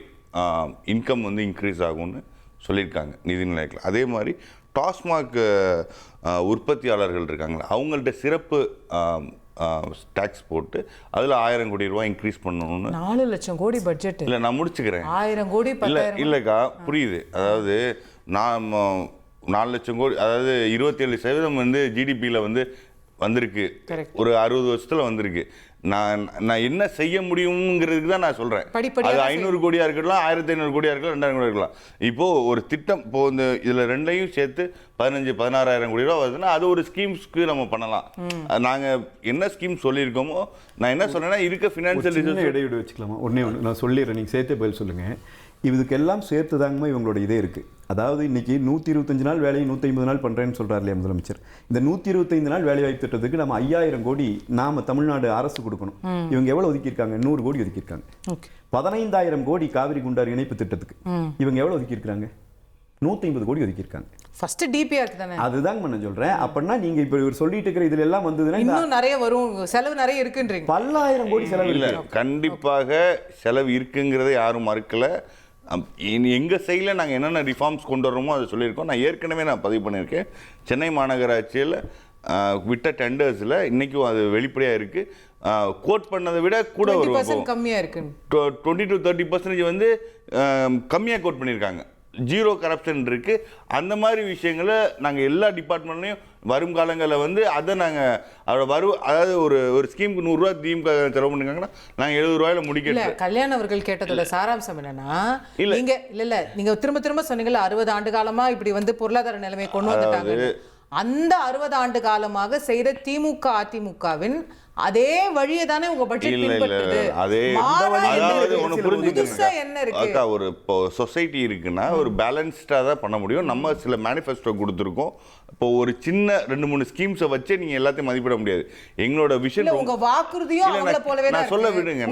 இன்கம் வந்து இன்க்ரீஸ் ஆகும்னு சொல்லியிருக்காங்க நிதிநிலை அறிக்கையில். அதே மாதிரி டாஸ்மாக் உற்பத்தியாளர்கள் இருக்காங்களே, அவங்கள்ட்ட சிறப்பு டாக்ஸ் போட்டு அதில் 1000 கோடி ரூபாய் இன்க்ரீஸ் பண்ணணும்னு. 4 லட்சம் கோடி பட்ஜெட். இல்லை, நான் முடிச்சுக்கிறேன். 1000 கோடி இல்லைக்கா, புரியுது. அதாவது நான் 4 லட்சம் கோடி, அதாவது 27% வந்து ஜிடிபியில் வந்து வந்திருக்கு, ஒரு 60 வருஷத்துல வந்திருக்கு. நான் என்ன செய்ய முடியுங்கிறதுக்கு தான் நான் சொல்றேன். அது 500 கோடியா இருக்கலாம், 1500 கோடியா இருக்கலாம், 2000 கோடியா இருக்கலாம். இப்போ ஒரு திட்டம், இப்போ இந்த இதுல ரெண்டையும் சேர்த்து 15-16,000 கோடி ரூபா வருதுன்னா அது ஒரு ஸ்கீம்ஸ்க்கு நம்ம பண்ணலாம். நாங்க என்ன ஸ்கீம் சொல்லியிருக்கோமோ, நான் என்ன சொல்றேன்னா இருக்க ஃபினான்ஷியல் இடைவெளி வச்சுக்கலாமா? ஒண்ணே நான் சொல்லிடுறேன், நீங்க சேர்த்தே பதில் சொல்லுங்க. இதுக்கெல்லாம் சேர்த்து தாங்கம்மா இவங்களோட இதே இருக்குது. அதாவது இன்றைக்கி 125 நாள் வேலையை 150 நாள் பண்ணுறேன்னு சொல்கிறார் இல்லையா முதலமைச்சர். இந்த 125 நாள் வேலைவாய்ப்பு திட்டத்துக்கு நம்ம 5000 கோடி நாம் தமிழ்நாடு அரசு கொடுக்கணும். இவங்க எவ்வளோ ஒதுக்கியிருக்காங்க? 100 கோடி ஒதுக்கியிருக்காங்க. 15,000 கோடி காவிரி குண்டார் இணைப்பு திட்டத்துக்கு இவங்க எவ்வளோ ஒதுக்கியிருக்காங்க? 150 கோடி ஒதுக்கியிருக்காங்க. ஃபர்ஸ்ட் டிபிஆர் தானே. அதுதாங்க நான் சொல்றேன். அப்படின்னா நீங்க இப்ப இவர் சொல்லிட்டு இருக்கிற இதுல எல்லாம் வந்ததுன்னா இன்னும் நிறைய வரும், செலவு நிறைய இருக்குன்றீங்க. 10,000 கோடி செலவு இல்ல, கண்டிப்பாக செலவு இருக்குங்கிறதை யாரும் மறுக்கல. எங்கள் சைடில் நாங்கள் என்னென்ன ரிஃபார்ம்ஸ் கொண்டு வரோமோ அதை சொல்லியிருக்கோம். நான் ஏற்கனவே பதிவு பண்ணியிருக்கேன். சென்னை மாநகராட்சியில் விட்ட டெண்டர்ஸில் இன்றைக்கும் அது வெளிப்படையாக இருக்குது. கோட் பண்ணதை விட கூட ஒரு கம்மியாக இருக்கு. 20-30% வந்து கம்மியாக கோட் பண்ணியிருக்காங்க. 0 கரப்ஷன் இருக்குது. அந்த மாதிரி விஷயங்களை நாங்கள் எல்லா டிபார்ட்மெண்ட்லையும் வரும் காலங்களில் வந்து அதை நாங்கள் அதாவது ஒரு ஸ்கீமுக்கு 100 ரூபா திமுக செலவு பண்ணிருக்காங்கன்னா நாங்கள் 70 ரூபாயில முடிக்கல. கல்யாண் அவர்கள் கேட்டதோட சாராம்சம் என்னன்னா, நீங்க திரும்ப சொன்னீங்கல்ல 60 ஆண்டு காலமா இப்படி வந்து பொருளாதார நிலைமையை கொண்டு வந்துட்டாங்க. அந்த 60 ஆண்டு காலமாக செய்த திமுக அதிமுகவின் அதே வழியை தானே உங்க பட்ஜெட் பின்பற்றுது. அக்கா, ஒரு இப்போ சொசைட்டி இருக்குன்னா ஒரு பேலன்ஸ்டா தான் பண்ண முடியும். நம்ம சில மேனிஃபெஸ்டோ கொடுத்துருக்கோம். இப்போ ஒரு சின்ன 2-3 ஸ்கீம்ஸை வச்சு நீங்க எல்லாத்தையும் மதிப்பிட முடியாது. எங்களோட விஷன் உங்க வாக்குறுதியும் அவங்கள போலவே தான். நான் சொல்ல விடுங்க,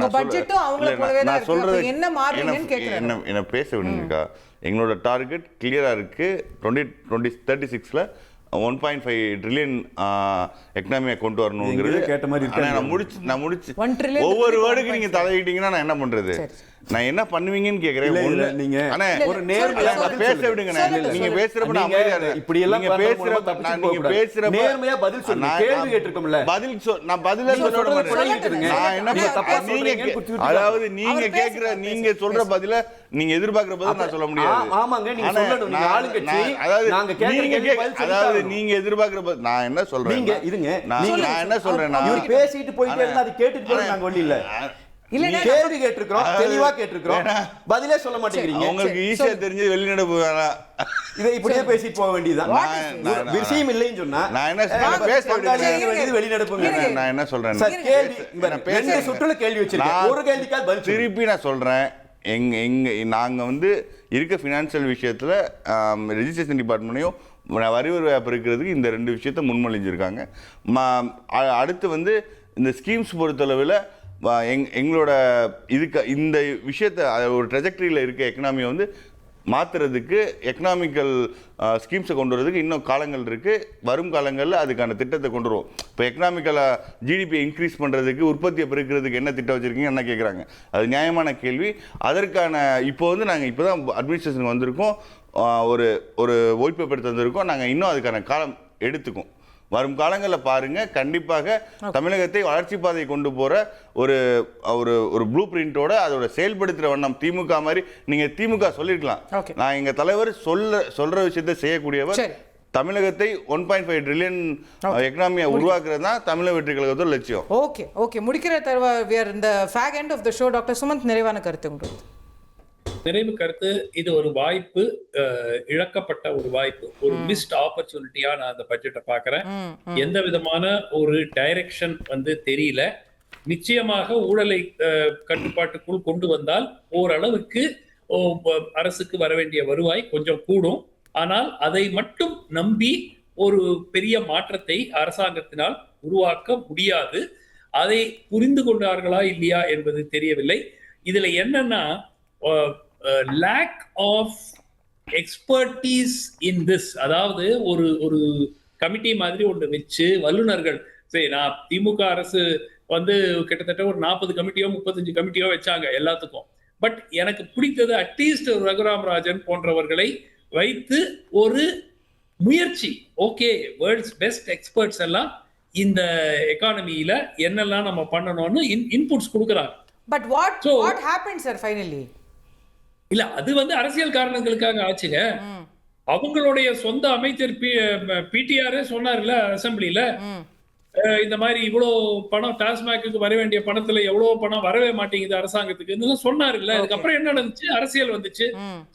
நான் சொல்றது என்ன பேச விடுங்கக்கா. எங்களோட டார்கெட் கிளியரா இருக்கு. 2036ல 1.5 ட்ரில்லியன் எக்கனாமியை கொண்டு வரணுங்கிறது கேட்ட மாதிரி. நான் முடிச்சு ஒவ்வொரு வேர்டுக்கு நீங்க தலையிட்டீங்கன்னா நான் என்ன பண்றது? நான் என்ன பண்ணுவீங்கன்னு கேக்குறேன். நீங்க பேச விடுங்க. நீங்க பேசுறப்ப இப்படி எல்லாம் நீங்க பேசுறப்ப நேர்மையா பதில் சொல்லுங்க. கேள்வி கேட்டிருக்கோம்ல, நான் பதில சொல்றேன். நான் என்ன, அதாவது நீங்க சொல்ற பதில நீங்க எதிர்பார்க்கிற பதில் நான் சொல்ல முடியாது. ஆமாங்க, நீங்க சொல்லணும். நீங்க ஆளுங்கட்சி, அதாவது நீங்க எதிர்பார்க்கிற பதில் நான் என்ன சொல்றேன்? நீங்க இருங்க, நான் என்ன சொல்றேன்னா, பேசிட்டு போயிட்டே இருந்தா அது கேட்டுட்டு போறது நாங்க ஒண்ணு இல்ல. கேள்வி கேட்டிருக்கிறோம், தெளிவா கேட்டிருக்கிறோம், பதிலே சொல்ல மாட்டேங்கிறீங்க. உங்களுக்கு ஈஸியா தெரிஞ்சு வெளிநடப்பு வேணாம், இதை இப்படியே பேசிட்டு போக வேண்டியதான். விஷயம் இல்லைன்னு சொன்னா நான் என்ன பேச வேண்டியது வெளிநடப்பு. நான் என்ன சொல்றேன், கேள்வி சுற்றுல கேள்வி வச்சிருக்கேன், ஒரு கேள்விக்காக பதில். திருப்பி நான் சொல்றேன், நாங்க வந்து இருக்க ஃபினான்ஷியல் விஷயத்துல ரெஜிஸ்ட்ரேஷன் டிபார்ட்மெண்ட்டையும் வரி வியாபாரம் இருக்கிறதுக்கு இந்த 2 விஷயத்த முன்மொழிஞ்சிருக்காங்க. அடுத்து வந்து இந்த ஸ்கீம்ஸ் பொறுத்தளவில் எங்களோட இதுக்கு இந்த விஷயத்தை ஒரு ட்ரெஜெக்டரியில் இருக்க எக்கனாமியை வந்து மாற்றுறதுக்கு எக்கனாமிக்கல் ஸ்கீம்ஸை கொண்டு வரதுக்கு இன்னும் காலங்கள் இருக்குது. வரும் காலங்களில் அதுக்கான திட்டத்தை கொண்டு வருவோம். இப்போ எக்கனாமிக்கலாக ஜிடிபியை இன்க்ரீஸ் பண்ணுறதுக்கு, உற்பத்தியை பெருக்கிறதுக்கு என்ன திட்டம் வச்சுருக்கீங்க என்ன கேட்குறாங்க. அது நியாயமான கேள்வி. அதற்கான இப்போ வந்து நாங்கள் இப்போ தான் அட்மினிஸ்ட்ரேஷனுக்கு வந்திருக்கோம், ஒரு ஒரு ஒயிட் பேப்பர் தந்திருக்கோம். நாங்கள் இன்னும் அதுக்கான காலம் எடுத்துக்கும். வரும் காலங்களில் பாருங்க, கண்டிப்பாக தமிழகத்தை வளர்ச்சி பாதையை கொண்டு போற ஒரு ஒரு ஒரு ப்ளூ பிரிண்டோட அதோட செயல்படுத்துற வண்ணம் திமுக மாதிரி நீங்க திமுக சொல்லிருக்கலாம். நான் எங்க தலைவர் சொல்ற விஷயத்தை செய்யக்கூடியவர். தமிழகத்தை 1.5 ட்ரில்லியன் எக்கனாமியை உருவாக்குறது தான் தமிழக வெற்றி கழகத்தோட லட்சியம். ஓகே ஓகே முடிக்கிற தருவா இந்த fag end of the show. Doctor Sumanth, நிறைவான கருத்து உங்களுக்கு? நிறைவு கருத்து, இது ஒரு வாய்ப்பு, இழக்கப்பட்ட ஒரு வாய்ப்பு, ஒரு மிஸ்ட் ஆப்பர்ச்சுனிட்டியா நான் அந்த பட்ஜெட்டை பாக்குறேன். எந்த விதமான ஒரு டைரக்ஷன் தெரியல. நிச்சயமாக ஊழலை கட்டுப்பாட்டுக்குள் கொண்டு வந்தால் ஓரளவுக்கு அரசுக்கு வர வேண்டிய வருவாய் கொஞ்சம் கூடும். ஆனால் அதை மட்டும் நம்பி ஒரு பெரிய மாற்றத்தை அரசாங்கத்தினால் உருவாக்க முடியாது. அதை புரிந்து கொண்டார்களா இல்லையா என்பது தெரியவில்லை. இதுல என்னன்னா lack of expertise in this, அதாவது ஒரு கமிட்டி மாதிரி ஒன்று வச்சு வல்லுநர்கள், சரி நான் திமுக அரசு கிட்டத்தட்ட ஒரு 40 கமிட்டியோ 35 கமிட்டியோ வச்சாங்க எல்லாத்துக்கும். பட் எனக்கு பிடித்தது அட்லீஸ்ட் ரகுராம் ராஜன் போன்றவர்களை வைத்து ஒரு முயற்சி. ஓகே, வேர்ல்ட்ஸ் பெஸ்ட் எக்ஸ்பர்ட்ஸ் எல்லாம் இந்த எக்கானமியில என்னெல்லாம் நம்ம பண்ணணும்னு இன்புட்ஸ் கொடுக்குறாங்க. But what happened sir finally? இல்ல, அது அரசியல் காரணங்களுக்காக ஆச்சுங்க. அவங்களுடைய சொந்த அமைச்சர் பிடிஆர் சொன்னார்ல அசெம்பிளில, இந்த மாதிரி இவ்வளவு பணம் டாஸ்மாக்கு வர வேண்டிய பணத்துல எவ்வளவு பணம் வரவே மாட்டேங்குது அரசாங்கத்துக்கு சொன்னாருல்ல. அதுக்கப்புறம் என்ன நடந்துச்சு? அரசியல் வந்துச்சு.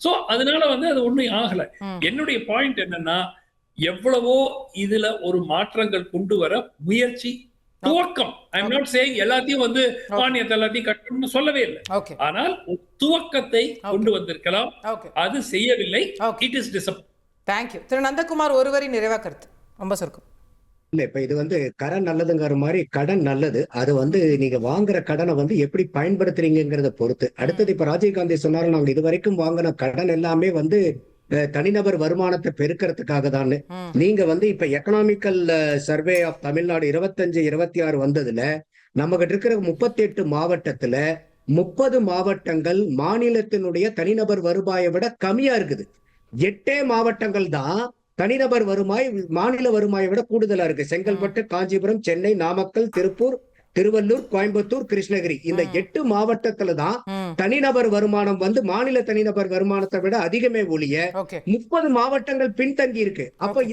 சோ அதனால அது ஒண்ணும் ஆகல. என்னுடைய பாயிண்ட் என்னன்னா, எவ்வளவோ இதுல ஒரு மாற்றங்கள் கொண்டு வர முயற்சி, துவக்கம். ஐ எம் நாட் சேயிங் எல்லாத்தையும் மானியத்தை எல்லாத்தையும் கட்டணும்னு சொல்லவே இல்லை. ஆனால் துவக்கத்தை கொண்டு வந்திருக்கலாம், அது செய்யவில்லை. It is disappointing. Thank you. திரு நந்தகுமார், ஒருவரி நிறைவா கருத்து ரொம்ப சுருக்கம். இல்ல, இப்ப இது கடன் நல்லதுங்கிற மாதிரி, கடன் நல்லது. அது நீங்க வாங்குற கடனை எப்படி பயன்படுத்துறீங்கிறத பொறுத்து. அடுத்தது இப்ப ராஜீவ்காந்தி சொன்னாரு, நாங்க இதுவரைக்கும் வாங்கின கடன் எல்லாமே தனிநபர் வருமானத்தை பெருக்கிறதுக்காக தான். நீங்க இப்ப எக்கனாமிக்கல் சர்வே ஆஃப் தமிழ்நாடு 25-26 வந்ததுல நம்ம கிட்ட இருக்கிற 38 மாவட்டத்துல 30 மாவட்டங்கள் மாநிலத்தினுடைய தனிநபர் வருவாயை விட கம்மியா இருக்குது. 8 மாவட்டங்கள் தான் தனிநபர் வருவாய் மாநில வருவாயை விட கூடுதலா இருக்கு. செங்கல்பட்டு, காஞ்சிபுரம், சென்னை, நாமக்கல், திருப்பூர், திருவள்ளூர், கோயம்புத்தூர், கிருஷ்ணகிரி, இந்த 8 மாவட்டத்துல தான் தனிநபர் வருமானம் மாநில தனிநபர் வருமானத்தை விட அதிகமே ஒழிய 30 மாவட்டங்கள் பின்தங்கி இருக்கு. அப்ப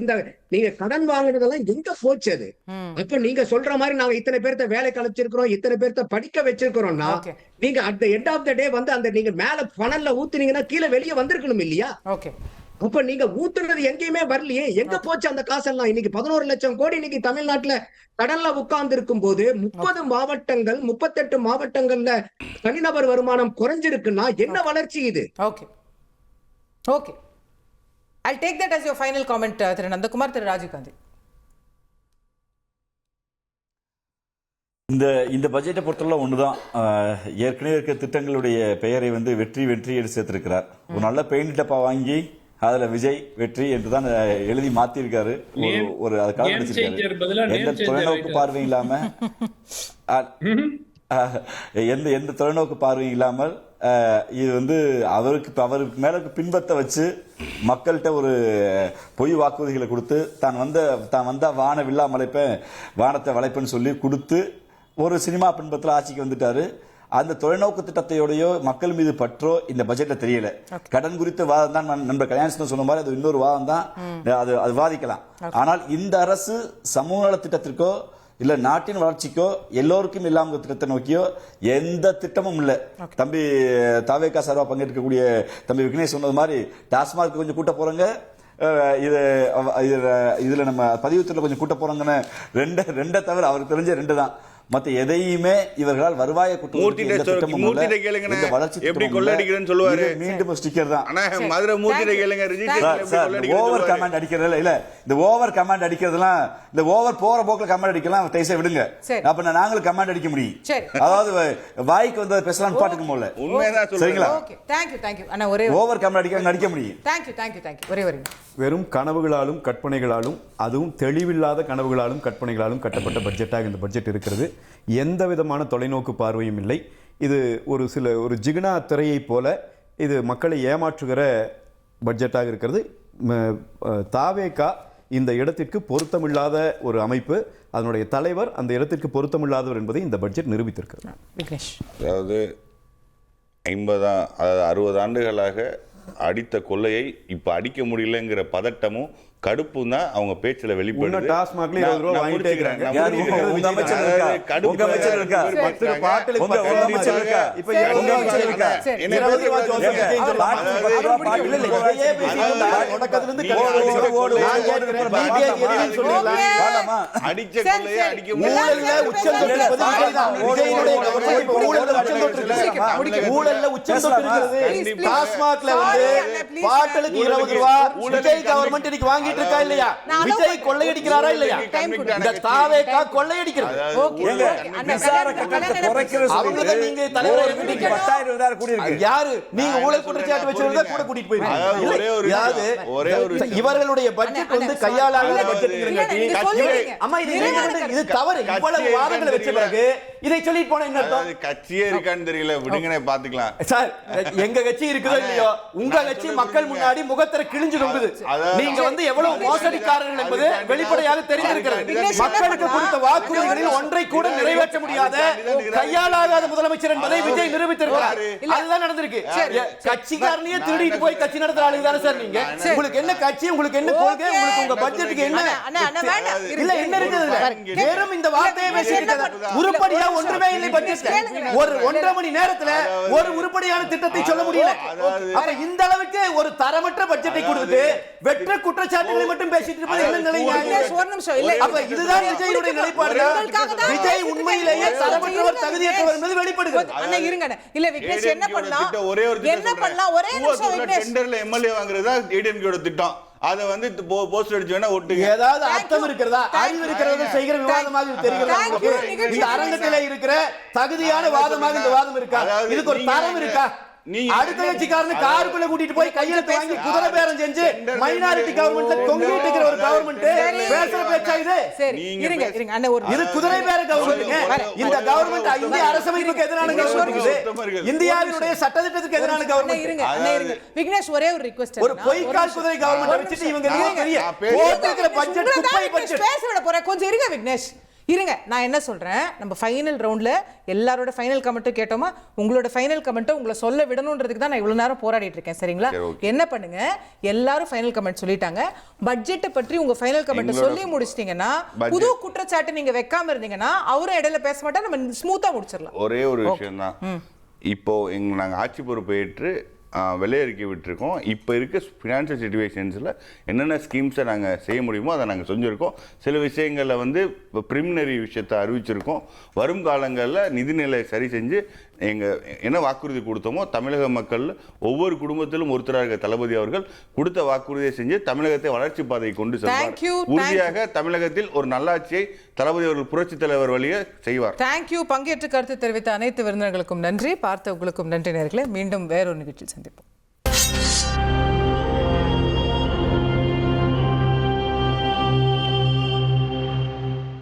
நீங்க கடன் வாங்குறதெல்லாம் எங்க போச்சு? அது அப்ப நீங்க சொல்ற மாதிரி நாங்க இத்தனை பேர்த்த வேலை கழிச்சிருக்கிறோம், இத்தனை பேர்த்த படிக்க வச்சிருக்கிறோம்னா, நீங்க at the end of the day நீங்க மேல பணல்ல ஊத்துனீங்கன்னா கீழே வெளியே வந்திருக்கணும் இல்லையா? அப்ப நீங்க ஊத்துறது எங்கேயுமே வரலையே, எங்க போச்சு அந்த காசெல்லாம்? இன்னைக்கு 11 லட்சம் கோடி இன்னைக்கு தமிழ்நாட்டுல கடன்ல உட்கார்ந்து இருக்கும் போது 30 மாவட்டங்கள் 38 மாவட்டங்கள்ல தனிநபர் வருமானம் குறைஞ்சிருக்குன்னா என்ன வளர்ச்சி இது? Okay okay, I'll take that as your final comment. திரு நந்தகுமார், திரு ராஜீவ்காந்தி. இந்த பட்ஜெட்டை பொறுத்தவரை ஒண்ணுதான், ஏற்கனவே இருக்க திட்டங்களுடைய பெயரை வெற்றி என்று சேர்த்திருக்கிறார். ஒரு நல்ல பெயிண்ட் டப்பா வாங்கி அதுல விஜய் வெற்றி என்றுதான் எழுதி மாத்திருக்காரு. ஒரு எந்த தொலைநோக்கு பார்வை இல்லாம எந்த தொலைநோக்கு பார்வை இல்லாமல் இது அவருக்கு மேல பின்பற்ற வச்சு மக்கள்கிட்ட ஒரு பொய் வாக்குறுதிகளை கொடுத்து தான் வந்தா வான வில்லா மலைப்பேன், வானத்தை வளைப்பேன்னு சொல்லி கொடுத்து ஒரு சினிமா பின்பற்றல ஆட்சிக்கு வந்துட்டாரு. அந்த தொலைநோக்கு திட்டத்தையோடையோ மக்கள் மீது பற்றோ இந்த பட்ஜெட்ல தெரியல. கடன் குறித்த வாதம் தான் நண்பர் கல்யாணம் சொன்ன மாதிரி, அது இன்னொரு வாதம் தான், அது வாதிக்கலாம். ஆனால் இந்த அரசு சமூக நல திட்டத்திற்கோ இல்ல நாட்டின் வளர்ச்சிக்கோ எல்லோருக்கும் இல்லாம திட்டத்தை நோக்கியோ எந்த திட்டமும் இல்லை. தம்பி தாவேகா சார்பா பங்கேற்கக்கூடிய தம்பி விக்னேஷ் சொன்னது மாதிரி டாஸ்மாக் கொஞ்சம் கூட்ட போறோங்க, இதுல நம்ம பதிவுத்துறையில கொஞ்சம் கூட்ட போறாங்கன்னு ரெண்டை தவிர அவருக்கு தெரிஞ்ச 2 தான். மத்த எதையுமே இவர்களால் வருவாயை எப்படி கொள்ளடிக்கிறேன்னு சொல்லுவாரு. மீண்டும் ஸ்டிக்கர் தான். ஆனா மதுரை மூர்த்திட்ட கேளுங்க, ஓவர் கமாண்ட் அடிக்கிறது இல்ல, இந்த ஓவர் கமாண்ட் அடிக்கிறதுலாம், இந்த ஓவர் போற போக்குல கமாண்ட் அடிக்கலாம் தைசா விடுங்க. அப்ப நாங்களும் கமாண்ட் அடிக்க முடியும். அதாவது வாய்க்கு வந்து பேசலாம் பாட்டுக்கு போல உண்மைதான் சரிங்களா? தேங்க்யூ அண்ணா. ஒரே ஓவர் கமாண்ட் அடிக்க நடிக்க முடியும். தேங்க்யூ ஒரே வெறும் கனவுகளாலும் கற்பனைகளாலும், அதுவும் தெளிவில்லாத கனவுகளாலும் கற்பனைகளாலும் கட்டப்பட்ட பட்ஜெட்டாக இந்த பட்ஜெட் இருக்கிறது. எந்த விதமான தொலைநோக்கு பார்வையும் இல்லை. இது ஒரு ஜிகினா திரையை போல இது மக்களை ஏமாற்றுகிற பட்ஜெட்டாக இருக்கிறது. தாவேகா இந்த இடத்திற்கு பொருத்தமில்லாத ஒரு அமைப்பு, அதனுடைய தலைவர் அந்த இடத்திற்கு பொருத்தமில்லாதவர் என்பதை இந்த பட்ஜெட் நிரூபித்திருக்கிறது. அதாவது 60 ஆண்டுகளாக அடித்த கொள்ளையை இப்ப அடிக்க முடியலங்கிற பதட்டமும் கடுப்பும் தான் அவங்க பேச்சுல வெளிப்படுது. டாஸ்மாக்ல 20 ரூபாய் வாங்கிட்டே இருக்காங்க. உங்க அமைச்சர் இருக்கா? உங்க அமைச்சர் இருக்கா? பாட்டிலுக்கு 10 அமைச்சர் இருக்கா? இப்ப உங்க அமைச்சர் இருக்கா? என்ன பதிவா ஜோசப் விஜய் சொல்றாங்க? இல்ல இல்ல இதையே பேசிட்டு தொடக்கத்துல இருந்து அடிச்ச கொள்ளையை அடிக்க ஊழல்ல உச்சம் தொட்டிருப்பது விஜயினுடைய கவர்மெண்ட் ஊழல்ல உச்சம் தொட்டிருக்கு. ஊழல்ல உச்சம் தொட்டிருக்கிறது. டாஸ்மாக்ல வந்து பாட்டிலுக்கு 20 ரூபாய் விஜய் கவர்மெண்ட் இன்னைக்கு வாங்கி இருக்கா இல்லையா? விஜய் கொள்ளையடிக்கிறாரா இல்லையா? இந்த தாவேகா கொள்ளையடிக்கிறது. அவங்க நீங்க தலைவரை கூட்டிட்டு 10,000 கூடி இருக்கு. யாரு நீங்க ஊழல் குற்றச்சாட்டு வச்சிருந்தா கூட கூட்டிட்டு போயிருக்கீங்க. ஒரே ஒரு இவர்களுடைய பட்ஜெட் வந்து கையாளாத பட்ஜெட்ங்கறீங்க. அம்மா இது தவறு. இவ்வளவு வாதங்களை வச்ச பிறகு இதை சொல்லிட்டு போனா என்ன அர்த்தம்? கட்சியே இருக்கான்னு தெரியல, விடுங்கனே பாத்துக்கலாம். சார் எங்க கட்சி இருக்குதோ இல்லையோ, உங்க கட்சி மக்கள் முன்னாடி முகத்தர கிழிஞ்சு தொங்குது. நீங்க வந்து எவ்வளவு மோசடிக்காரர்கள் என்பது வெளிப்படையாக தெரிந்திருக்கிறது. மக்களுக்கு கொடுத்த வாக்குறுதிகளில் ஒன்றை கூட நிறைவேற்ற முடியாத கையாளாகாத முதலமைச்சர் என்பதை விஜய் நிரூபித்திருக்கிறார். அதுதான் நடந்திருக்கு. கட்சிக்காரனையே திருடிட்டு போய் கட்சி நடத்துற ஆளுங்க தானே சார் நீங்க? உங்களுக்கு என்ன கட்சி, உங்களுக்கு என்ன கொள்கை, உங்களுக்கு உங்க பட்ஜெட்டுக்கு என்ன இல்ல என்ன இருக்குது? வெறும் இந்த வார்த்தையை பேசிட்டு உருப்படியா ஒன்றுமே இல்லை பட்ஜெட்ல. ஒரு 1.5 மணி நேரத்துல ஒரு உருப்படியான திட்டத்தை சொல்ல முடியல. அப்ப இந்த அளவுக்கு ஒரு தரமற்ற பட்ஜெட்டை கொடுத்து வெற்ற குற்றச்சாட்டுகளை மட்டும் பேசிட்டு இருப்பது என்ன நிலை? ஒரு நிமிஷம் இல்ல, அப்ப இதுதான் விஜய்யுடைய நிலைப்பாடு. விஜய் உண்மையிலேயே தரமற்றவர், தகுதியற்றவர் என்பது வெளிப்படுகிறது. அண்ணா இருங்க. இல்ல விக்னேஷ் என்ன பண்ணலாம்? ஒரே நிமிஷம் விக்னேஷ். டெண்டர்ல எம்எல்ஏ வாங்குறதா ஏடிஎம்கேயோட திட்டம். அத வந்து போஸ்ட் அடிச்சு வேணா ஒட்டுங்க. ஏதாவது அர்த்தம் இருக்கிறதா? அறிவு இருக்கிறது செய்கிற விவாதமாக தெரிகிறதா? இந்த அரங்கத்திலே இருக்கிற தகுதியான வாதமாக இந்த வாதம் இருக்கா? இதுக்கு ஒரு தரம் இருக்கா? அடுத்த கட்சிக்காரனு காருக்குள்ள கூட்டிட்டு போய் கையெழுத்து வாங்கி குதிரை பேரம் செஞ்சு மைனாரிட்டி கவர்மெண்ட்ல தொங்கிட்டு இருக்கிற ஒரு கவர்மெண்ட் பேசுற பேச்சா இது? சரி இருங்க அண்ணா, ஒரு இது குதிரை பேர கவர்மெண்ட். இந்த கவர்மெண்ட் இந்திய அரசமைப்புக்கு எதிரான கவர்மெண்ட், இந்தியாவினுடைய சட்டத்திட்டத்துக்கு எதிரான கவர்மெண்ட். இருங்க விக்னேஷ், ஒரே ஒரு ரிக்வெஸ்ட். ஒரு பொய்க்கால் குதிரை கவர்மெண்ட் வச்சிட்டு இவங்க பெரிய போட்டுக்கிற பட்ஜெட் குப்பை பட்ஜெட் பேச விட போறேன். கொஞ்சம் இருங்க விக்னேஷ், இருங்க. நான் என்ன சொல்றேன், நம்ம ஃபைனல் ரவுண்ட்ல எல்லாரோட ஃபைனல் கமெண்ட்டும் கேட்டோமா? உங்களோட ஃபைனல் கமெண்ட்டை உங்களை சொல்ல விடணுன்றதுக்கு தான் நான் இவ்வளவு நேரம் போராடிட்டு இருக்கேன். சரிங்களா? என்ன பண்ணுங்க, எல்லாரும் ஃபைனல் கமெண்ட் சொல்லிட்டாங்க. பட்ஜெட்டை பற்றி உங்க ஃபைனல் கமெண்ட் சொல்லி முடிச்சிட்டீங்கன்னா, புது குற்றச்சாட்டு நீங்க வைக்காம இருந்தீங்கன்னா அவரும் இடையில பேச மாட்டா, நம்ம ஸ்மூத்தா முடிச்சிடலாம். ஒரே ஒரு விஷயம் தான். இப்போ நாங்க ஆட்சி பொறுப்பு ஏற்று வெள்ளை அறிக்கை விட்டுருக்கோம். இப்போ இருக்க ஃபினான்ஷியல் சிச்சுவேஷன்ஸில் என்னென்ன ஸ்கீம்ஸை நாங்கள் செய்ய முடியுமோ அதை நாங்கள் செஞ்சுருக்கோம். சில விஷயங்களில் வந்து ப்ரிலிமினரி விஷயத்தை அறிவிச்சிருக்கோம். வரும் காலங்களில் நிதிநிலை சரி செஞ்சு என்ன வாக்குறுதி கொடுத்தோமோ தமிழக மக்கள் ஒவ்வொரு குடும்பத்திலும் ஒருத்தராக இருக்க தளபதி அவர்கள் கொடுத்த வாக்குறுதியை செஞ்சு தமிழகத்தை வளர்ச்சி பாதையை கொண்டு செல்வார். உறுதியாக தமிழகத்தில் ஒரு நல்லாட்சியை தளபதி அவர்கள் புரட்சி தலைவர் வழியே செய்வார். தேங்க்யூ. பங்கேற்று கருத்து தெரிவித்த அனைத்து விருந்தினர்களுக்கும் நன்றி, பார்த்த உங்களுக்கும் நன்றி நேயர்களே. மீண்டும் வேறொரு நிகழ்ச்சியில் சந்திப்போம்.